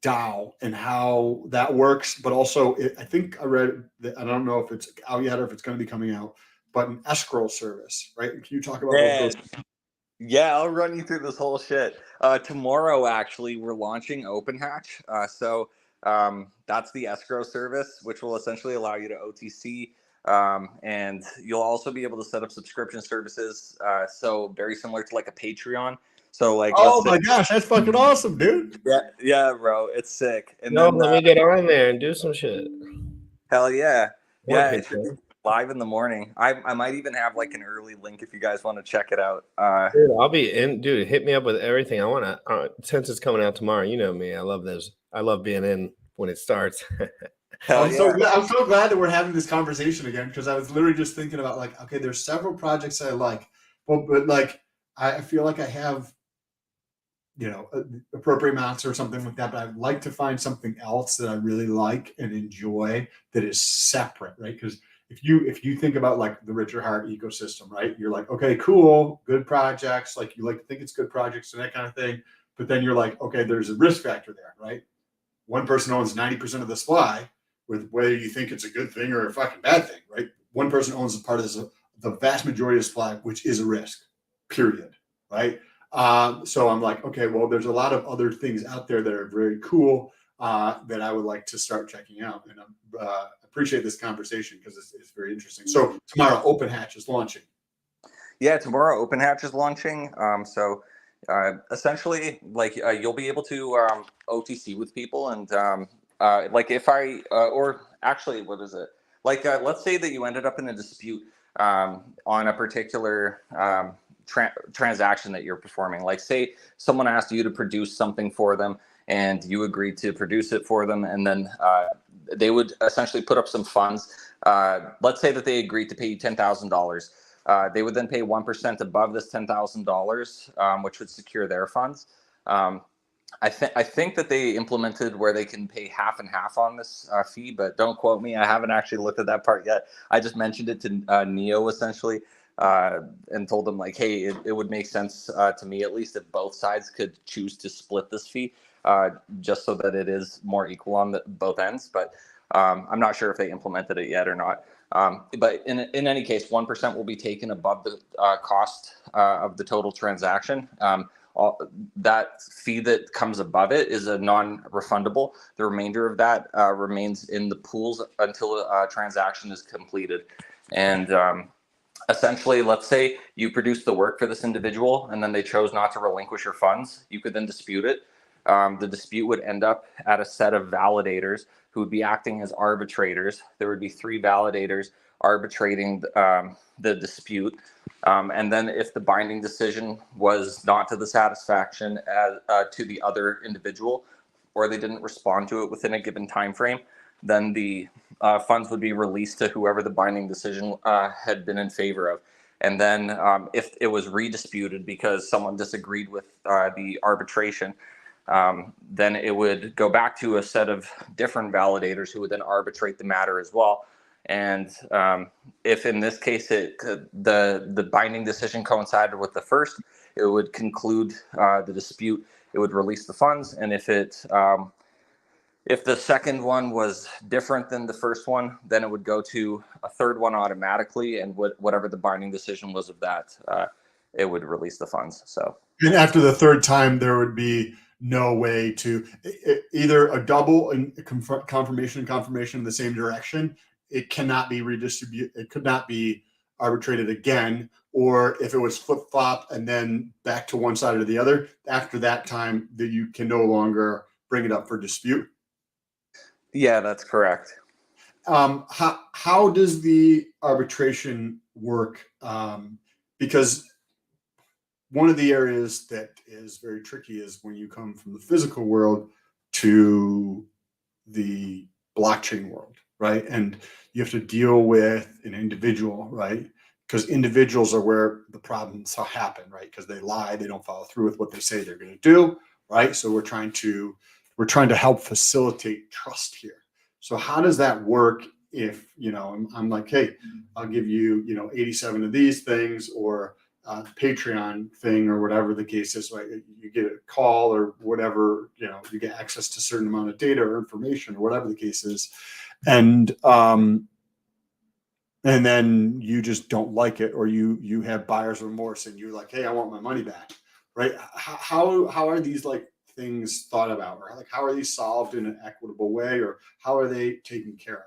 DAO and how that works? But also, I think I read that, I don't know if it's out yet or if it's going to be coming out, but an escrow service, right? Can you talk about what those? Yeah, I'll run you through this whole shit. Tomorrow, actually, we're launching OpenHatch. That's the escrow service, which will essentially allow you to OTC. And you'll also be able to set up subscription services. So very similar to like a Patreon. So like, Oh my gosh, that's fucking awesome, dude. Yeah, bro, it's sick. And No, then let me get on there and do some shit. hell yeah. More Yeah, it should Patreon. be live in the morning. I might even have like an early link if you guys want to check it out. Dude, I'll be in. Dude, hit me up with everything. I want to. Since it's coming out tomorrow, you know me. I love those. I love being in when it starts. Hell I'm so glad that we're having this conversation again, because I was literally just thinking about like, okay, there's several projects I like, but like I feel like I have, you know, appropriate amounts or something like that, but I'd like to find something else that I really like and enjoy that is separate, right? Because if you think about like the Richard Hart ecosystem, right? You're like, okay, cool, good projects, like you like to think it's good projects and that kind of thing, but then you're like, okay, there's a risk factor there, right? One person owns 90% of the supply, with whether you think it's a good thing or a fucking bad thing, right? One person owns a part of this, the vast majority of supply, which is a risk, period, right? So I'm like, okay, well, there's a lot of other things out there that are very cool that I would like to start checking out. And I appreciate this conversation because it's very interesting. So tomorrow, OpenHatch is launching. Yeah, tomorrow OpenHatch is launching. Essentially, like you'll be able to OTC with people, and like if I or actually, what is it? Like let's say that you ended up in a dispute on a particular transaction that you're performing. Like say someone asked you to produce something for them, and you agreed to produce it for them, and then they would essentially put up some funds. Let's say that they agreed to pay you $10,000. They would then pay 1% above this $10,000, which would secure their funds. I think that they implemented where they can pay half and half on this fee, but don't quote me. I haven't actually looked at that part yet. I just mentioned it to Neo essentially and told them like, hey, it would make sense to me at least if both sides could choose to split this fee, just so that it is more equal on both ends. But I'm not sure if they implemented it yet or not. But in any case, 1% will be taken above the cost of the total transaction. That fee that comes above it is a non-refundable. The remainder of that remains in the pools until a transaction is completed. And essentially, let's say you produce the work for this individual and then they chose not to relinquish your funds. You could then dispute it. The dispute would end up at a set of validators who would be acting as arbitrators. There would be 3 validators arbitrating the dispute. And then if the binding decision was not to the satisfaction to the other individual, or they didn't respond to it within a given time frame, then the funds would be released to whoever the binding decision had been in favor of. And then if it was redisputed because someone disagreed with the arbitration, then it would go back to a set of different validators who would then arbitrate the matter as well. And if in this case the binding decision coincided with the first, it would conclude the dispute. It would release the funds, and if the second one was different than the first one, then it would go to a third one automatically, and whatever the binding decision was of that, it would release the funds. So, and after the third time, there would be no way to either a double and confirmation in the same direction. It cannot be redistributed. It could not be arbitrated again. Or if it was flip-flop and then back to one side or the other, after that time, that you can no longer bring it up for dispute. Yeah, that's correct. How does the arbitration work? Because one of the areas that is very tricky is when you come from the physical world to the blockchain world, right? And you have to deal with an individual, right? Because individuals are where the problems happen, right? Because they lie, they don't follow through with what they say they're going to do, right? So we're trying to help facilitate trust here. So how does that work if, I'm like, hey, I'll give you, 87 of these things, or Patreon thing or whatever the case is, like you get a call or whatever, you get access to a certain amount of data or information or whatever the case is. And then you just don't like it, or you have buyer's remorse and you're like, hey, I want my money back, right? How are these like things thought about, or like how are these solved in an equitable way, or how are they taken care of?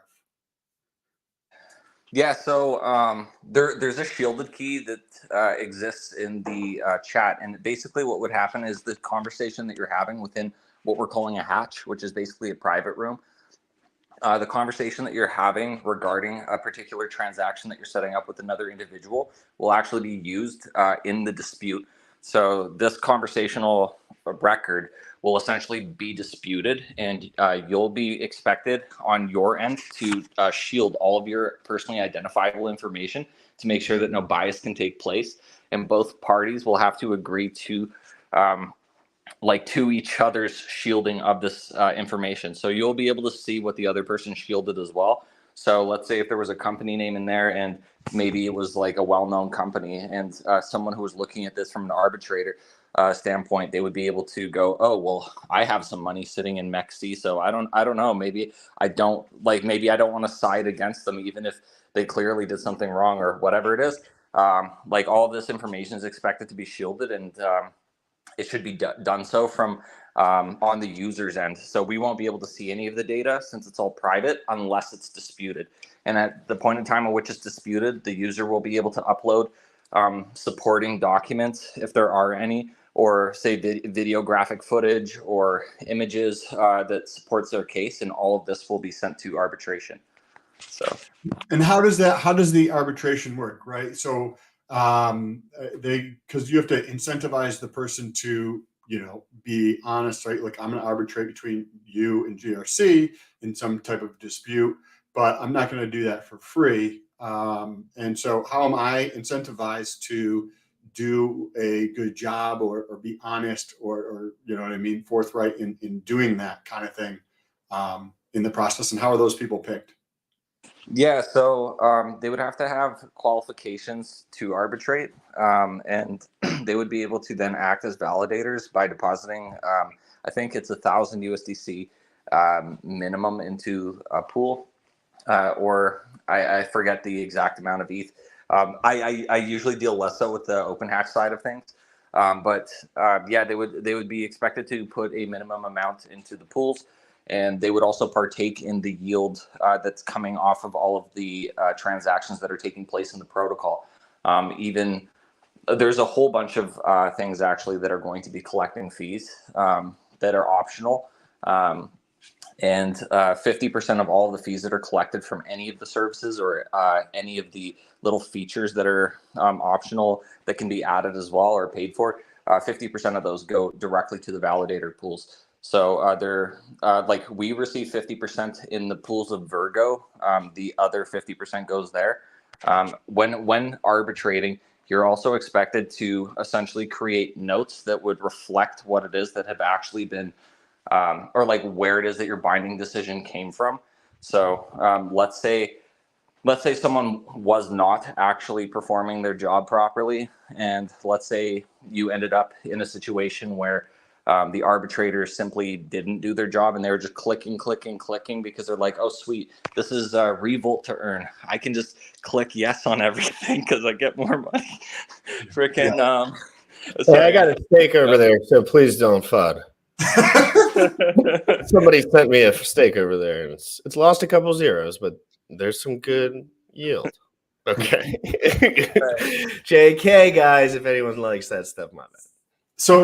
Yeah, so there's a shielded key that exists in the chat, and basically what would happen is the conversation that you're having within what we're calling a hatch, which is basically a private room. The conversation that you're having regarding a particular transaction that you're setting up with another individual will actually be used in the dispute. So this conversational record will essentially be disputed, and you'll be expected on your end to shield all of your personally identifiable information to make sure that no bias can take place. And both parties will have to agree to to each other's shielding of this information. So you'll be able to see what the other person shielded as well. So let's say if there was a company name in there and maybe it was like a well-known company, and someone who was looking at this from an arbitrator standpoint, they would be able to go, oh, well, I have some money sitting in MEXC, so I don't know, maybe I don't want to side against them, even if they clearly did something wrong or whatever it is. All of this information is expected to be shielded, and it should be done so from on the user's end. So we won't be able to see any of the data since it's all private unless it's disputed. And at the point in time at which it's disputed, the user will be able to upload supporting documents, if there are any, or say video graphic footage or images that supports their case, and all of this will be sent to arbitration. So, and how does the arbitration work, right? So because you have to incentivize the person to be honest, right? Like, I'm going to arbitrate between you and GRC in some type of dispute, but I'm not going to do that for free. And so how am I incentivized to do a good job or be honest or you know what I mean, forthright in doing that kind of thing in the process? And how are those people picked? Yeah, so they would have to have qualifications to arbitrate, and they would be able to then act as validators by depositing, I think it's 1,000 USDC minimum into a pool, or I forget the exact amount of ETH. I usually deal less so with the open hatch side of things, but yeah, they would be expected to put a minimum amount into the pools. And they would also partake in the yield that's coming off of all of the transactions that are taking place in the protocol. Even there's a whole bunch of things actually that are going to be collecting fees that are optional. And 50% of all of the fees that are collected from any of the services or any of the little features that are optional that can be added as well or paid for, 50% of those go directly to the validator pools. So they're we receive 50% in the pools of Virgo. The other 50% goes there. When arbitrating, you're also expected to essentially create notes that would reflect what it is that have actually been, or like where it is that your binding decision came from. So let's say someone was not actually performing their job properly, and let's say you ended up in a situation where the arbitrators simply didn't do their job and they were just clicking because they're like, oh, sweet, this is revolt to earn. I can just click yes on everything because I get more money. Freaking. Hey, I got a steak over there, so please don't FUD. Somebody sent me a steak over there, and it's lost a couple zeros, but there's some good yield. Okay. JK, guys, if anyone likes that stuff, my bad. So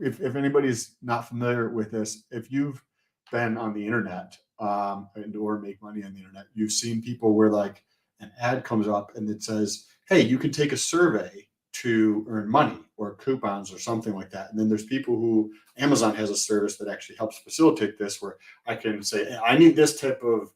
if anybody's not familiar with this, if you've been on the internet and or make money on the internet, you've seen people where like an ad comes up and it says, hey, you can take a survey to earn money or coupons or something like that. And then there's people who Amazon has a service that actually helps facilitate this, where I can say, hey, I need this type of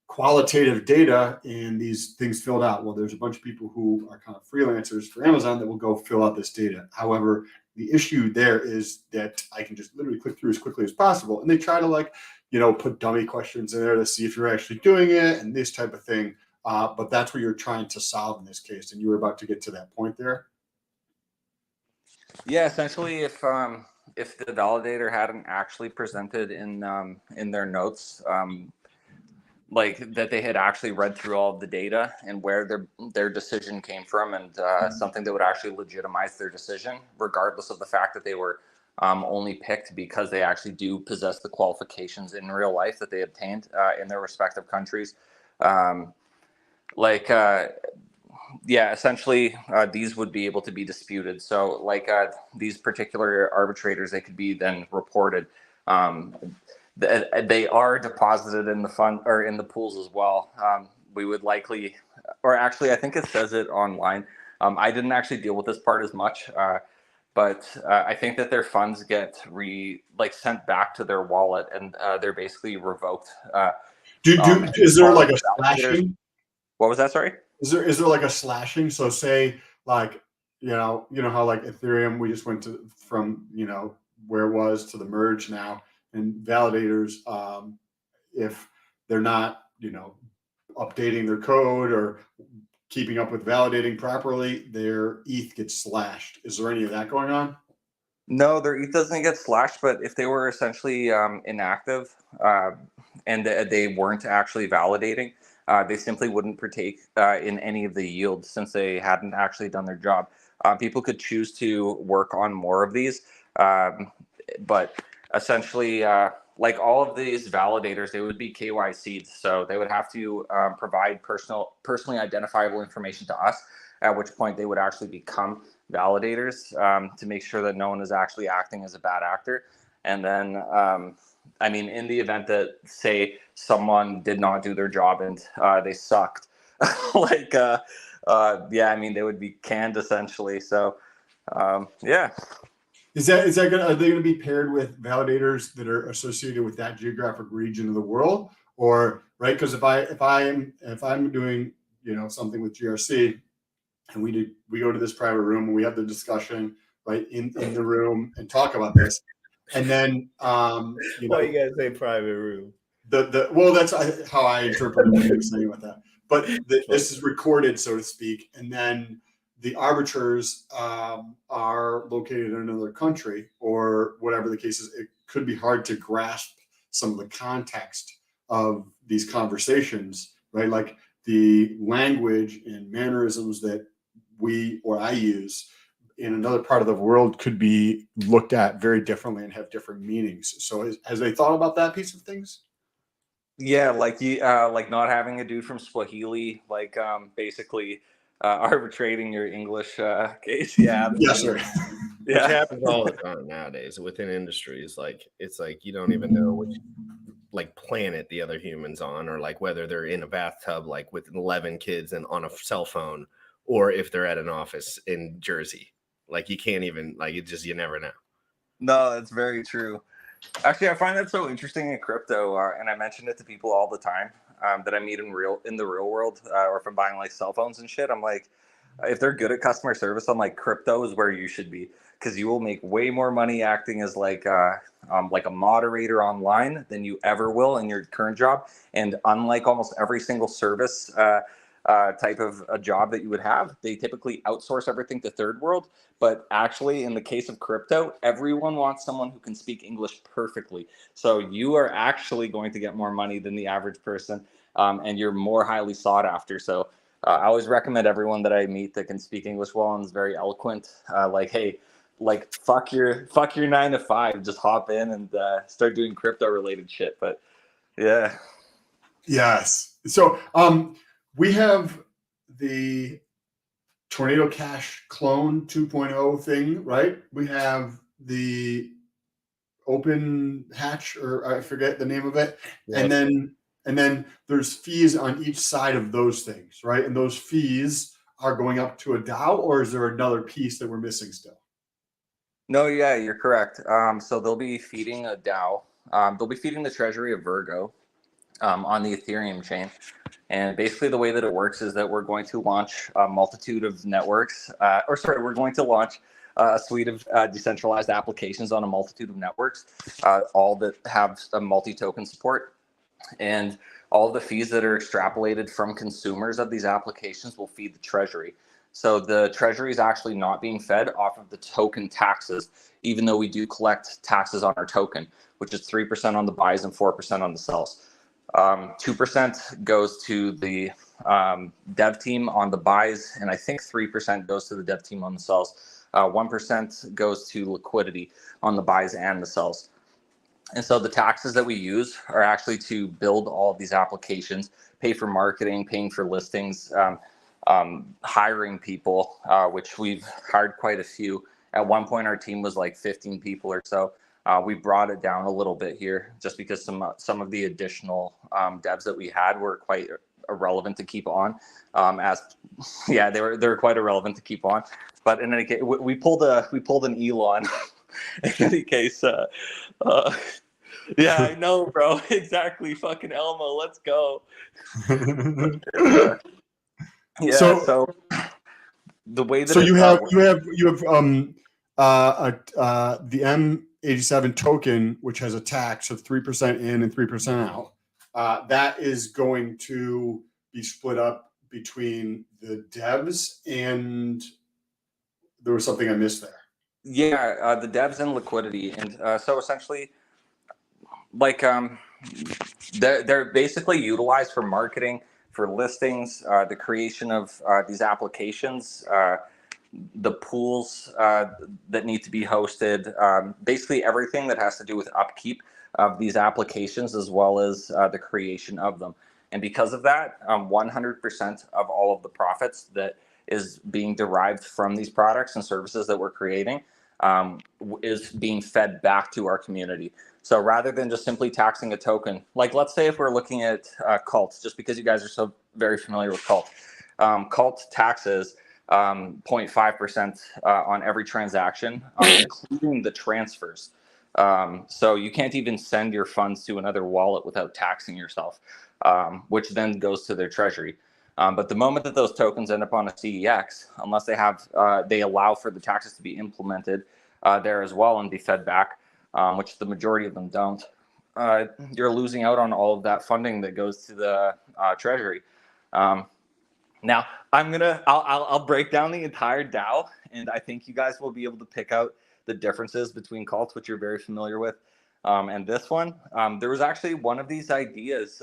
qualitative data and these things filled out. Well, there's a bunch of people who are kind of freelancers for Amazon that will go fill out this data. However, the issue there is that I can just literally click through as quickly as possible. And they try to put dummy questions in there to see if you're actually doing it and this type of thing. But that's what you're trying to solve in this case. And you were about to get to that point there. Yeah, essentially, if the validator hadn't actually presented in their notes, like that they had actually read through all of the data and where their decision came from, and something that would actually legitimize their decision, regardless of the fact that they were only picked because they actually do possess the qualifications in real life that they obtained in their respective countries. Yeah, essentially, these would be able to be disputed. So, these particular arbitrators, they could be then reported. They are deposited in the fund or in the pools as well. We would likely, or actually, I think it says it online. I didn't actually deal with this part as much, but I think that their funds get sent back to their wallet, and they're basically revoked. Is there like a slashing? What was that? Sorry. Is there like a slashing? So say like, you know how like Ethereum, we just went from where it was to the merge now, and validators, if they're not, updating their code or keeping up with validating properly, their ETH gets slashed. Is there any of that going on? No, their ETH doesn't get slashed, but if they were essentially inactive and they weren't actually validating, they simply wouldn't partake in any of the yield since they hadn't actually done their job. People could choose to work on more of these, but essentially, like all of these validators, they would be KYC'd, so they would have to provide personally identifiable information to us, at which point they would actually become validators to make sure that no one is actually acting as a bad actor. And then in the event that, say, someone did not do their job and they sucked, they would be canned essentially. So, yeah. Are they going to be paired with validators that are associated with that geographic region of the world, or right? Because if I'm doing something with GRC, and we go to this private room and we have the discussion right in the room and talk about this. And then, why you gotta say private room? Well, that's how I interpret what you're saying about that. But this is recorded, so to speak, and then the arbiters are located in another country or whatever the case is. It could be hard to grasp some of the context of these conversations, right? Like the language and mannerisms that we or I use in another part of the world could be looked at very differently and have different meanings. So has they thought about that piece of things? Yeah, like not having a dude from Swahili, basically arbitrating your English case. Yeah. Yes, sir. Which happens all the time nowadays within industries. It's like you don't even know which planet the other humans on, or whether they're in a bathtub with 11 kids and on a cell phone, or if they're at an office in Jersey. You can't even you never know. No, that's very true. Actually, I find that so interesting in crypto, and I mention it to people all the time that I meet in the real world, or if I'm buying cell phones and shit. I'm like, if they're good at customer service, I'm like, crypto is where you should be, because you will make way more money acting as a moderator online than you ever will in your current job. And unlike almost every single service type of a job that you would have, they typically outsource everything to third world. But actually, in the case of crypto, everyone wants someone who can speak English perfectly. So you are actually going to get more money than the average person, and you're more highly sought after. So I always recommend everyone that I meet that can speak English well and is very eloquent, hey, fuck your 9 to 5, just hop in and start doing crypto related shit. But yeah. Yes. So we have the Tornado Cash clone 2.0 thing, right? We have the open hatch, or I forget the name of it. Yeah. And then there's fees on each side of those things, right? And those fees are going up to a DAO, or is there another piece that we're missing still? No, yeah, you're correct. So they'll be feeding a DAO. They'll be feeding the treasury of Virgo on the Ethereum chain. And basically the way that it works is that we're going to launch a multitude of networks, we're going to launch a suite of decentralized applications on a multitude of networks, all that have a multi-token support. And all the fees that are extrapolated from consumers of these applications will feed the treasury. So the treasury is actually not being fed off of the token taxes, even though we do collect taxes on our token, which is 3% on the buys and 4% on the sells. 2% goes to the dev team on the buys, and I think 3% goes to the dev team on the sells. 1% goes to liquidity on the buys and the sells. And so the taxes that we use are actually to build all of these applications, pay for marketing, paying for listings, hiring people, which we've hired quite a few. At one point, our team was like 15 people or so. We brought it down a little bit here just because some of the additional devs that we had were quite irrelevant to keep on. They were quite irrelevant to keep on. But in any case, we pulled an Elon. In any case, yeah, I know, bro. Exactly, fucking Elmo. Let's go. So the way that you have the M87 token, which has a tax of 3% in and 3% out. That is going to be split up between the devs, and there was something I missed there. Yeah, the devs and liquidity, and so essentially, like they're basically utilized for marketing, for listings, the creation of these applications, the pools that need to be hosted, basically everything that has to do with upkeep of these applications, as well as the creation of them. And because of that, 100% of all of the profits that is being derived from these products and services that we're creating is being fed back to our community. So rather than just simply taxing a token, like let's say if we're looking at Cult, just because you guys are so very familiar with Cult, Cult taxes 0.5% on every transaction, including the transfers. So you can't even send your funds to another wallet without taxing yourself, which then goes to their treasury. But the moment that those tokens end up on a CEX, unless they allow for the taxes to be implemented there as well and be fed back, which the majority of them don't, you're losing out on all of that funding that goes to the treasury. Now I'll break down the entire DAO, and I think you guys will be able to pick out the differences between cults, which you're very familiar with, and this one. There was actually one of these ideas.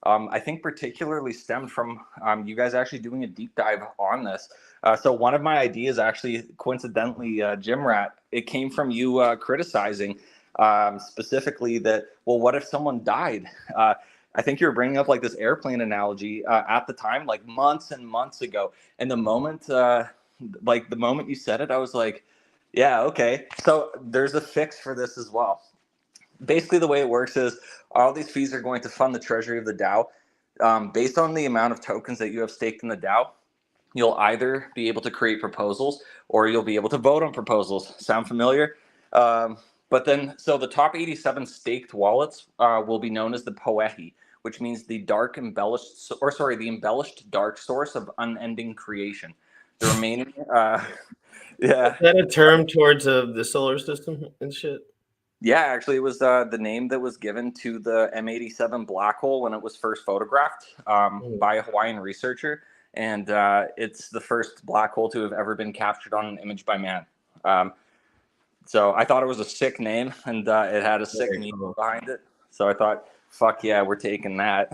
I think particularly stemmed from you guys actually doing a deep dive on this. So one of my ideas actually, coincidentally, Jim Rat, it came from you criticizing specifically that, well, what if someone died? I think you were bringing up like this airplane analogy at the time, like months and months ago. And the moment you said it, I was like, yeah, okay. So there's a fix for this as well. Basically, the way it works is all these fees are going to fund the treasury of the DAO. Based on the amount of tokens that you have staked in the DAO, you'll either be able to create proposals or you'll be able to vote on proposals. Sound familiar? But then, so the top 87 staked wallets will be known as the Poehi, which means the the embellished dark source of unending creation. The remaining, yeah. Is that a term towards the solar system and shit? Yeah, actually, it was the name that was given to the M87 black hole when it was first photographed by a Hawaiian researcher. And it's the first black hole to have ever been captured on an image by man. So I thought it was a sick name, and it had a sick meaning behind it. So I thought, fuck yeah, we're taking that.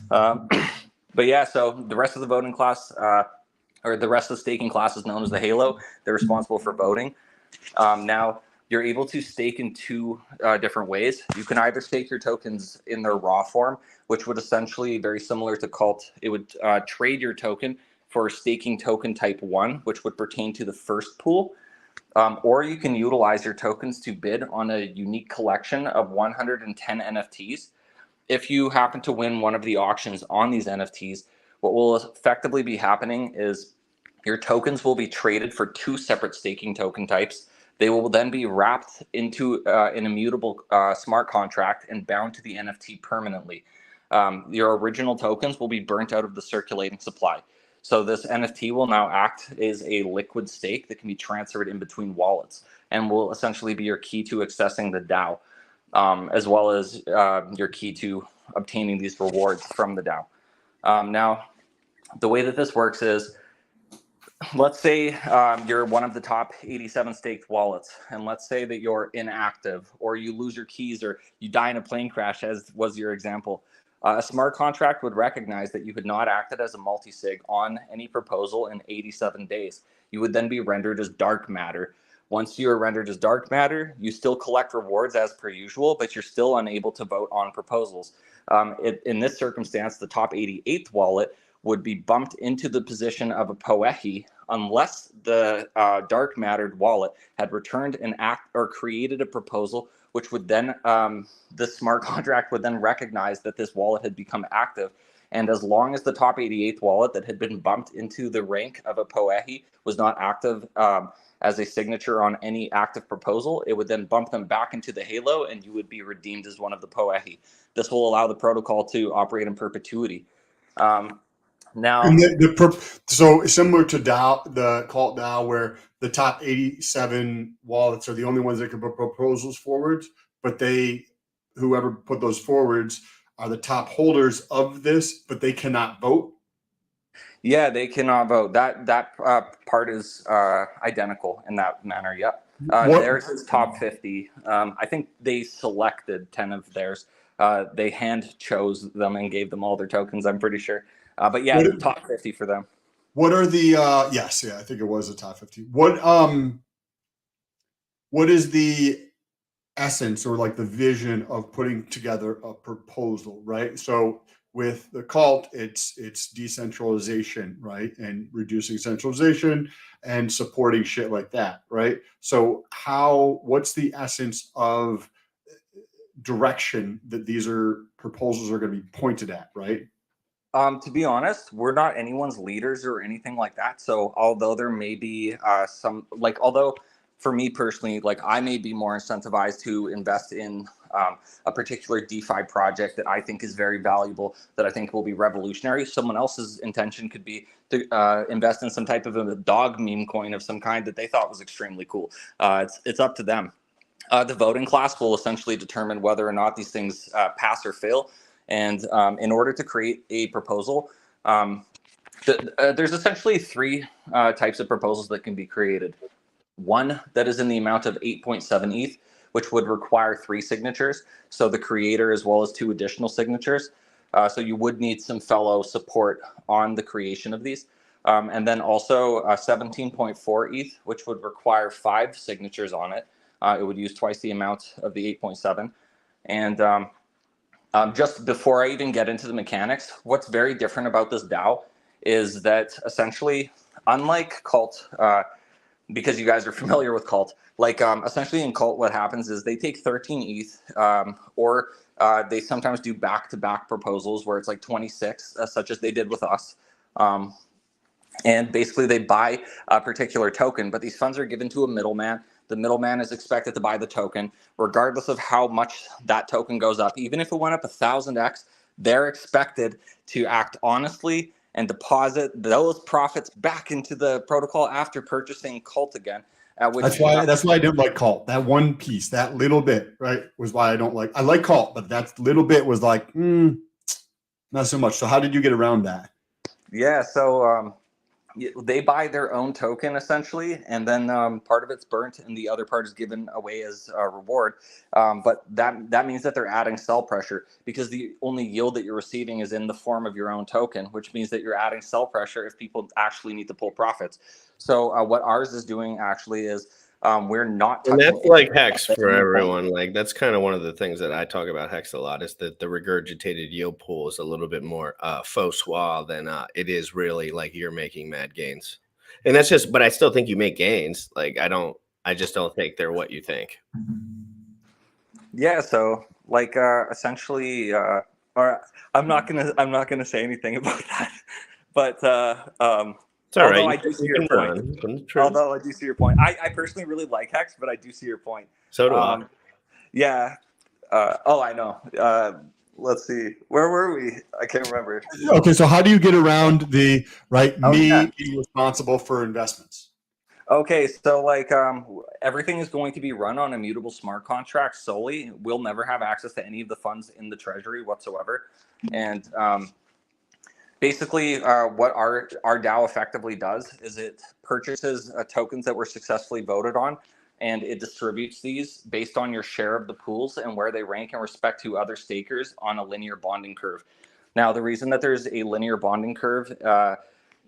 But yeah, so the rest of the voting class, or the rest of the staking class is known as the Halo. They're responsible for voting. Now, you're able to stake in two different ways. You can either stake your tokens in their raw form, which would essentially, very similar to Cult, it would trade your token for staking token type 1, which would pertain to the first pool. Or you can utilize your tokens to bid on a unique collection of 110 NFTs. If you happen to win one of the auctions on these NFTs, what will effectively be happening is your tokens will be traded for two separate staking token types. They will then be wrapped into an immutable smart contract and bound to the NFT permanently. Your original tokens will be burnt out of the circulating supply. So this NFT will now act as a liquid stake that can be transferred in between wallets and will essentially be your key to accessing the DAO. as well as your key to obtaining these rewards from the DAO. Now, the way that this works is, let's say you're one of the top 87 staked wallets, and let's say that you're inactive, or you lose your keys, or you die in a plane crash, as was your example. A smart contract would recognize that you had not acted as a multi-sig on any proposal in 87 days. You would then be rendered as dark matter. Once you are rendered as dark matter, you still collect rewards as per usual, but you're still unable to vote on proposals. In this circumstance, the top 88th wallet would be bumped into the position of a Poehi unless the dark mattered wallet had returned an act or created a proposal, which would then, the smart contract would then recognize that this wallet had become active. And as long as the top 88th wallet that had been bumped into the rank of a Poehi was not active as a signature on any active proposal, it would then bump them back into the halo, and you would be redeemed as one of the Poehi. This will allow the protocol to operate in perpetuity. Now, and so similar to DAO, the Cult DAO, where the top 87 wallets are the only ones that can put proposals forward, but whoever put those forwards are the top holders of this, but they cannot vote. Yeah, they cannot vote. That part is identical in that manner. Yep. Theirs is top 50. I think they selected 10 of theirs. They hand chose them and gave them all their tokens, I'm pretty sure. But yeah, the top 50 for them. What are the yes, yeah, I think it was the top 50. What is the essence or like the vision of putting together a proposal, right? So with the Cult, it's decentralization, right? And reducing centralization and supporting shit like that, right? So what's the essence of direction that these proposals are going to be pointed at, right? To be honest, we're not anyone's leaders or anything like that. So although there may be although for me personally, like I may be more incentivized to invest in a particular DeFi project that I think is very valuable, that I think will be revolutionary. Someone else's intention could be to invest in some type of a dog meme coin of some kind that they thought was extremely cool. It's up to them. The voting class will essentially determine whether or not these things pass or fail. And in order to create a proposal, there's essentially three types of proposals that can be created. One that is in the amount of 8.7 ETH, which would require 3 signatures. So the creator as well as 2 additional signatures. So you would need some fellow support on the creation of these. And then also 17.4 ETH, which would require 5 signatures on it. It would use twice the amount of the 8.7. And just before I even get into the mechanics, what's very different about this DAO is that essentially, unlike Cult, because you guys are familiar with Cult, essentially in Cult, what happens is they take 13 ETH, or they sometimes do back-to-back proposals where it's like 26, such as they did with us. And basically they buy a particular token, but these funds are given to a middleman. The middleman is expected to buy the token, regardless of how much that token goes up. Even if it went up 1,000x, they're expected to act honestly and deposit those profits back into the protocol after purchasing Cult again. That's why I didn't like Cult. That one piece, that little bit, right, was why I don't like. I like Cult, but that little bit was like, not so much. So how did you get around that? Yeah, so they buy their own token essentially, and then part of it's burnt and the other part is given away as a reward. But that means that they're adding sell pressure, because the only yield that you're receiving is in the form of your own token, which means that you're adding sell pressure if people actually need to pull profits. So what ours is doing actually is we're not touching. And that's like Hex for everyone. Like that's kind of one of the things that I talk about Hex a lot, is that the regurgitated yield pool is a little bit more faux soir than it is really like you're making mad gains. And that's just, but I still think you make gains. Like I just don't think they're what you think. Yeah. So like essentially, or I'm not gonna say anything about that, but it's all right. I do see your point. Although I do see your point. I personally really like Hex, but I do see your point. So do I. Yeah. I know. Let's see. Where were we? I can't remember. Okay, so how do you get around being responsible for investments? Okay, so like everything is going to be run on immutable smart contracts solely. We'll never have access to any of the funds in the treasury whatsoever. And basically, what our DAO effectively does is it purchases tokens that were successfully voted on, and it distributes these based on your share of the pools and where they rank in respect to other stakers on a linear bonding curve. Now, the reason that there's a linear bonding curve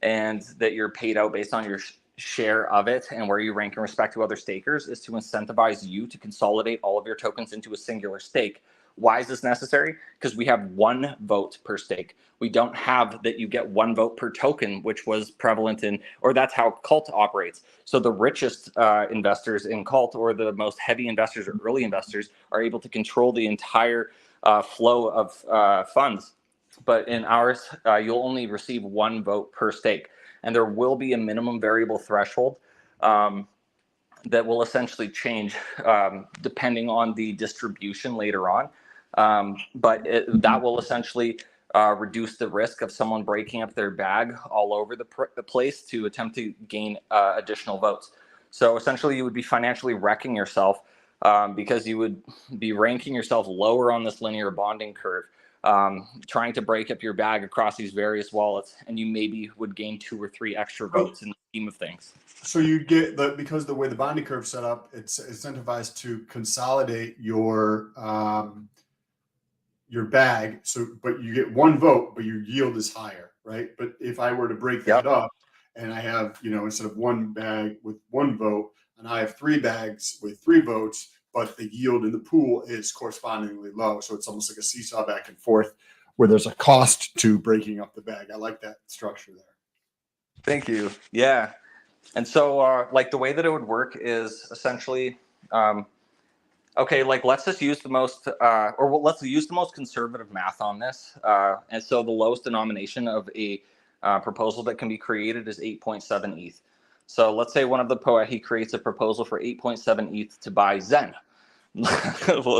and that you're paid out based on your share of it and where you rank in respect to other stakers is to incentivize you to consolidate all of your tokens into a singular stake. Why is this necessary? Because we have 1 vote per stake. We don't have that you get 1 vote per token, which was prevalent in, or that's how Cult operates. So the richest investors in Cult, or the most heavy investors or early investors, are able to control the entire flow of funds. But in ours, you'll only receive 1 vote per stake. And there will be a minimum variable threshold that will essentially change depending on the distribution later on. But that will essentially reduce the risk of someone breaking up their bag all over the place to attempt to gain additional votes. So essentially, you would be financially wrecking yourself because you would be ranking yourself lower on this linear bonding curve, trying to break up your bag across these various wallets, and you maybe would gain 2 or 3 extra votes in the scheme of things. So you get because the way the bonding curve set up, it's incentivized to consolidate your bag. So, but you get 1 vote, but your yield is higher, right? But if I were to break that up, and I have, instead of 1 bag with 1 vote, and I have 3 bags with 3 votes, but the yield in the pool is correspondingly low. So it's almost like a seesaw back and forth where there's a cost to breaking up the bag. I like that structure there. Thank you. Yeah. And so like the way that it would work is essentially, okay, like let's just use the most, let's use the most conservative math on this. And so the lowest denomination of a proposal that can be created is 8.7 ETH. So let's say one of the POA, he creates a proposal for 8.7 ETH to buy Zen. We're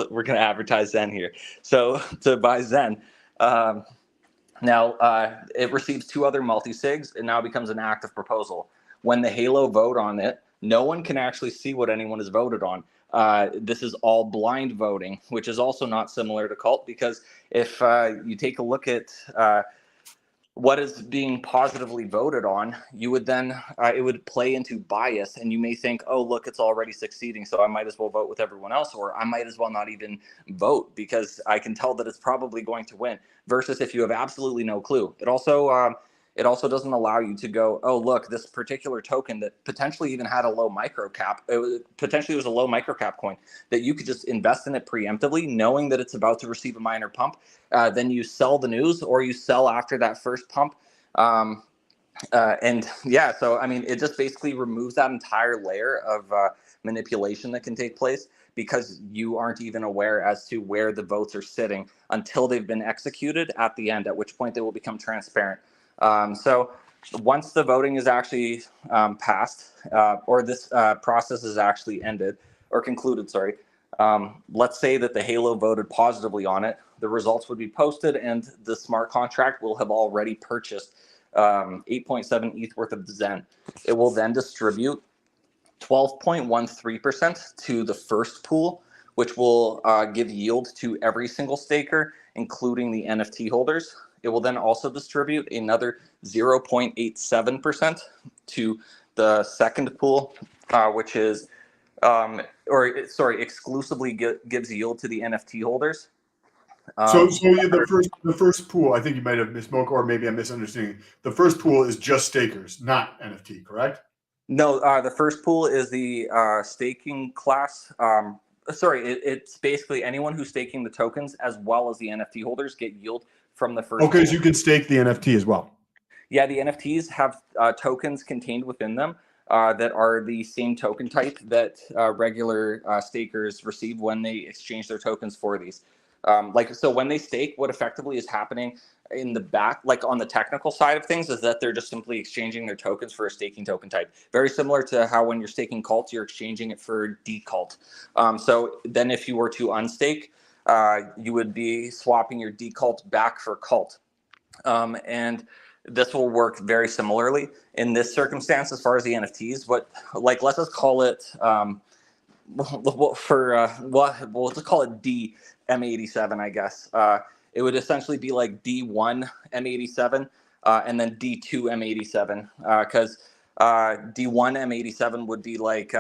going to advertise Zen here. So to buy Zen, now it receives 2 other multi-sigs. It now becomes an active proposal. When the Halo vote on it, no one can actually see what anyone has voted on. This is all blind voting, which is also not similar to Cult, because if you take a look at what is being positively voted on, you would then, it would play into bias, and you may think, oh, look, it's already succeeding, so I might as well vote with everyone else, or I might as well not even vote because I can tell that it's probably going to win, versus if you have absolutely no clue. It also doesn't allow you to go, oh, look, this particular token that potentially even had a low microcap, potentially was a low microcap coin, that you could just invest in it preemptively, knowing that it's about to receive a minor pump. Then you sell the news, or you sell after that first pump. And yeah, so I mean, it just basically removes that entire layer of manipulation that can take place, because you aren't even aware as to where the votes are sitting until they've been executed at the end, at which point they will become transparent. So once the voting is actually passed, or this process is actually ended or concluded, sorry, let's say that the Halo voted positively on it, the results would be posted, and the smart contract will have already purchased 8.7 ETH worth of Zen. It will then distribute 12.13% to the first pool, which will give yield to every single staker, including the NFT holders. It will then also distribute another 0.87% to the second pool, which is, exclusively gives yield to the NFT holders. So the first pool, I think you might have misspoke, or maybe I'm misunderstanding. The first pool is just stakers, not NFT, correct? No, the first pool is the staking class. It's basically anyone who's staking the tokens, as well as the NFT holders, get yield from the first. Okay, pool. So you can stake the NFT as well. Yeah, the NFTs have tokens contained within them that are the same token type that regular stakers receive when they exchange their tokens for these. So when they stake, what effectively is happening in the back, like on the technical side of things, is that they're just simply exchanging their tokens for a staking token type. Very similar to how when you're staking Cult, you're exchanging it for decult. So then if you were to unstake, you would be swapping your decult back for Cult. And this will work very similarly in this circumstance as far as the NFTs. But like, let's just call it we'll just call it D M87, I guess. It would essentially be like D1 M87 and then D2 M87 because D1 M87 would be like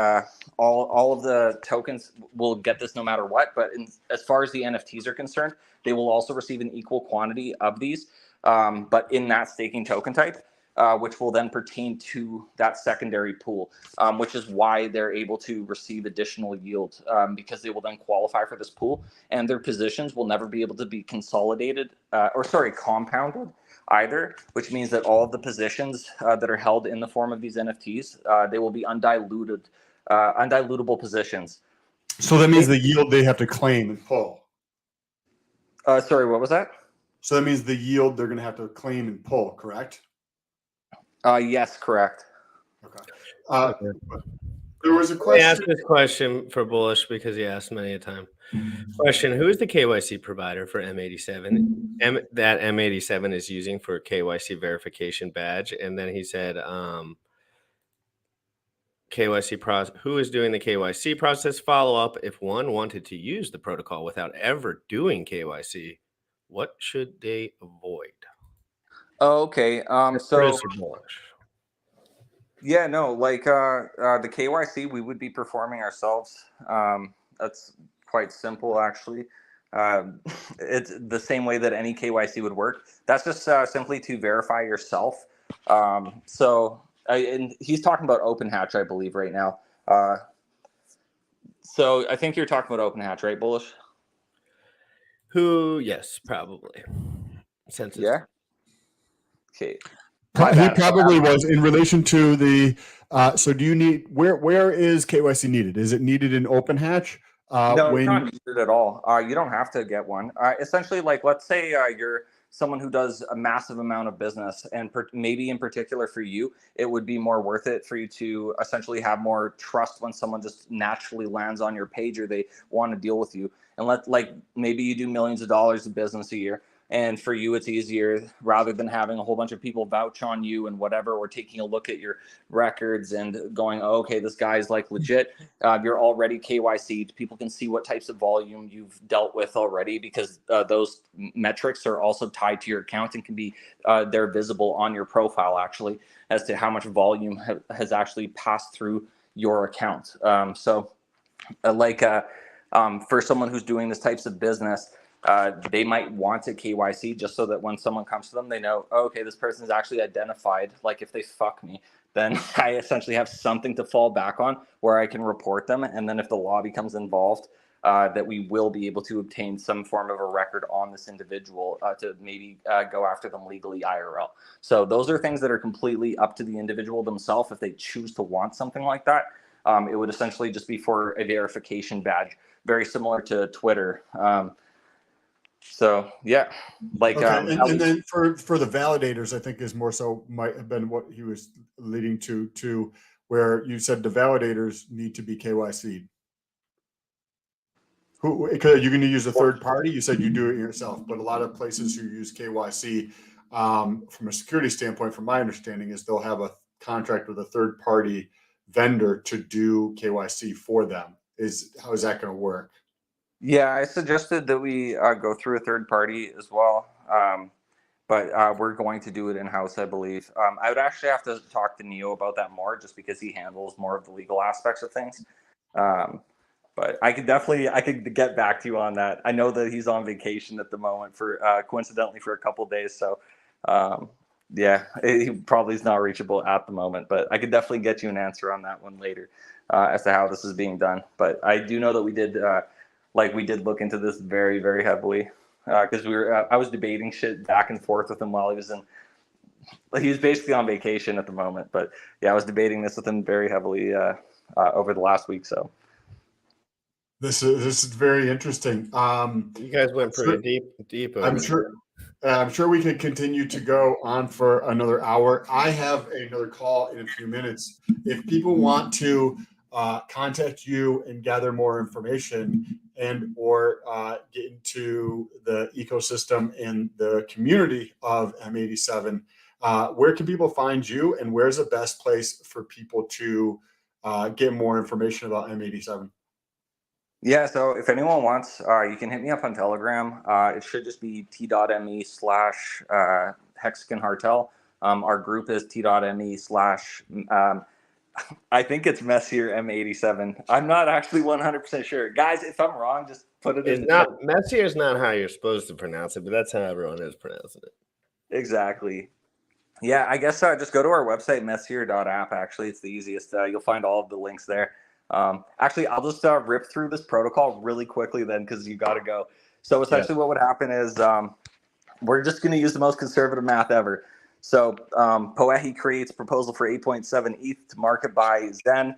all of the tokens will get this no matter what. But as far as the NFTs are concerned, they will also receive an equal quantity of these, but in that staking token type. Which will then pertain to that secondary pool, which is why they're able to receive additional yield because they will then qualify for this pool, and their positions will never be able to be compounded either, which means that all of the positions that are held in the form of these NFTs, they will be undilutable positions. So that means the yield they have to claim and pull. Sorry, what was that? So that means the yield they're going to have to claim and pull, correct? Yes, correct. Okay. There was a question. I asked this question for Bullish because he asked many a time. Question: who is the KYC provider for M87? That M87 is using for KYC verification badge, and then he said, KYC process. Who is doing the KYC process follow up? If one wanted to use the protocol without ever doing KYC, what should they avoid? Oh, okay. So Bullish. yeah, no, like the KYC we would be performing ourselves. That's quite simple, actually. It's the same way that any KYC would work. That's just simply to verify yourself. And he's talking about OpenHatch, I believe, right now. So I think you're talking about OpenHatch, right, Bullish? Yes, probably. Yeah. Okay. He probably was in relation to the. So do you need where is KYC needed? Is it needed in OpenHatch? No, it's not needed at all. You don't have to get one. Essentially, like let's say you're someone who does a massive amount of business, and maybe in particular for you, it would be more worth it for you to essentially have more trust when someone just naturally lands on your page or they want to deal with you. And maybe you do millions of dollars of business a year. And for you, it's easier rather than having a whole bunch of people vouch on you and whatever, or taking a look at your records and going, oh, okay, this guy's like legit. You're already KYC'd. People can see what types of volume you've dealt with already because those metrics are also tied to your account and can be they're visible on your profile actually as to how much volume has actually passed through your account. For someone who's doing this types of business, they might want a KYC just so that when someone comes to them, they know, oh, okay, this person is actually identified. Like if they fuck me, then I essentially have something to fall back on where I can report them. And then if the law becomes involved, that we will be able to obtain some form of a record on this individual to maybe go after them legally IRL. So those are things that are completely up to the individual themselves if they choose to want something like that. It would essentially just be for a verification badge, very similar to Twitter. So yeah, like okay. And then for the validators, I think is more so might have been what he was leading to where you said the validators need to be KYC'd. Because you're going to use a third party. You said you do it yourself, but a lot of places who use KYC from a security standpoint, from my understanding, is they'll have a contract with a third party vendor to do KYC for them. How is that going to work? Yeah, I suggested that we go through a third party as well, but we're going to do it in-house, I believe. I would actually have to talk to Neo about that more just because he handles more of the legal aspects of things. But I could get back to you on that. I know that he's on vacation at the moment for coincidentally for a couple of days. So yeah, he probably is not reachable at the moment, but I could definitely get you an answer on that one later as to how this is being done. But I do know that we did look into this very, very heavily because I was debating shit back and forth with him while he was basically on vacation at the moment. But yeah, I was debating this with him very heavily over the last week. So this is very interesting. You guys went pretty deep. I'm sure we can continue to go on for another hour. I have another call in a few minutes. If people want to contact you and gather more information and or get into the ecosystem and the community of M87, Where can people find you, and where's the best place for people to get more information about M87? Yeah, so if anyone wants, you can hit me up on Telegram. It should just be t.me/Hexican Heartel. Our group is t.me/ I think it's Meisser M87. I'm not actually 100% sure. Guys, if I'm wrong, just put it in It's the not Meisser is not how you're supposed to pronounce it, but that's how everyone is pronouncing it. Exactly. Yeah, I guess just go to our website, messier.app. Actually, it's the easiest. You'll find all of the links there. Actually, I'll just rip through this protocol really quickly then, because you got to go. So essentially what would happen is we're just going to use the most conservative math ever. So Poehi creates a proposal for 8.7 ETH to market by Zen.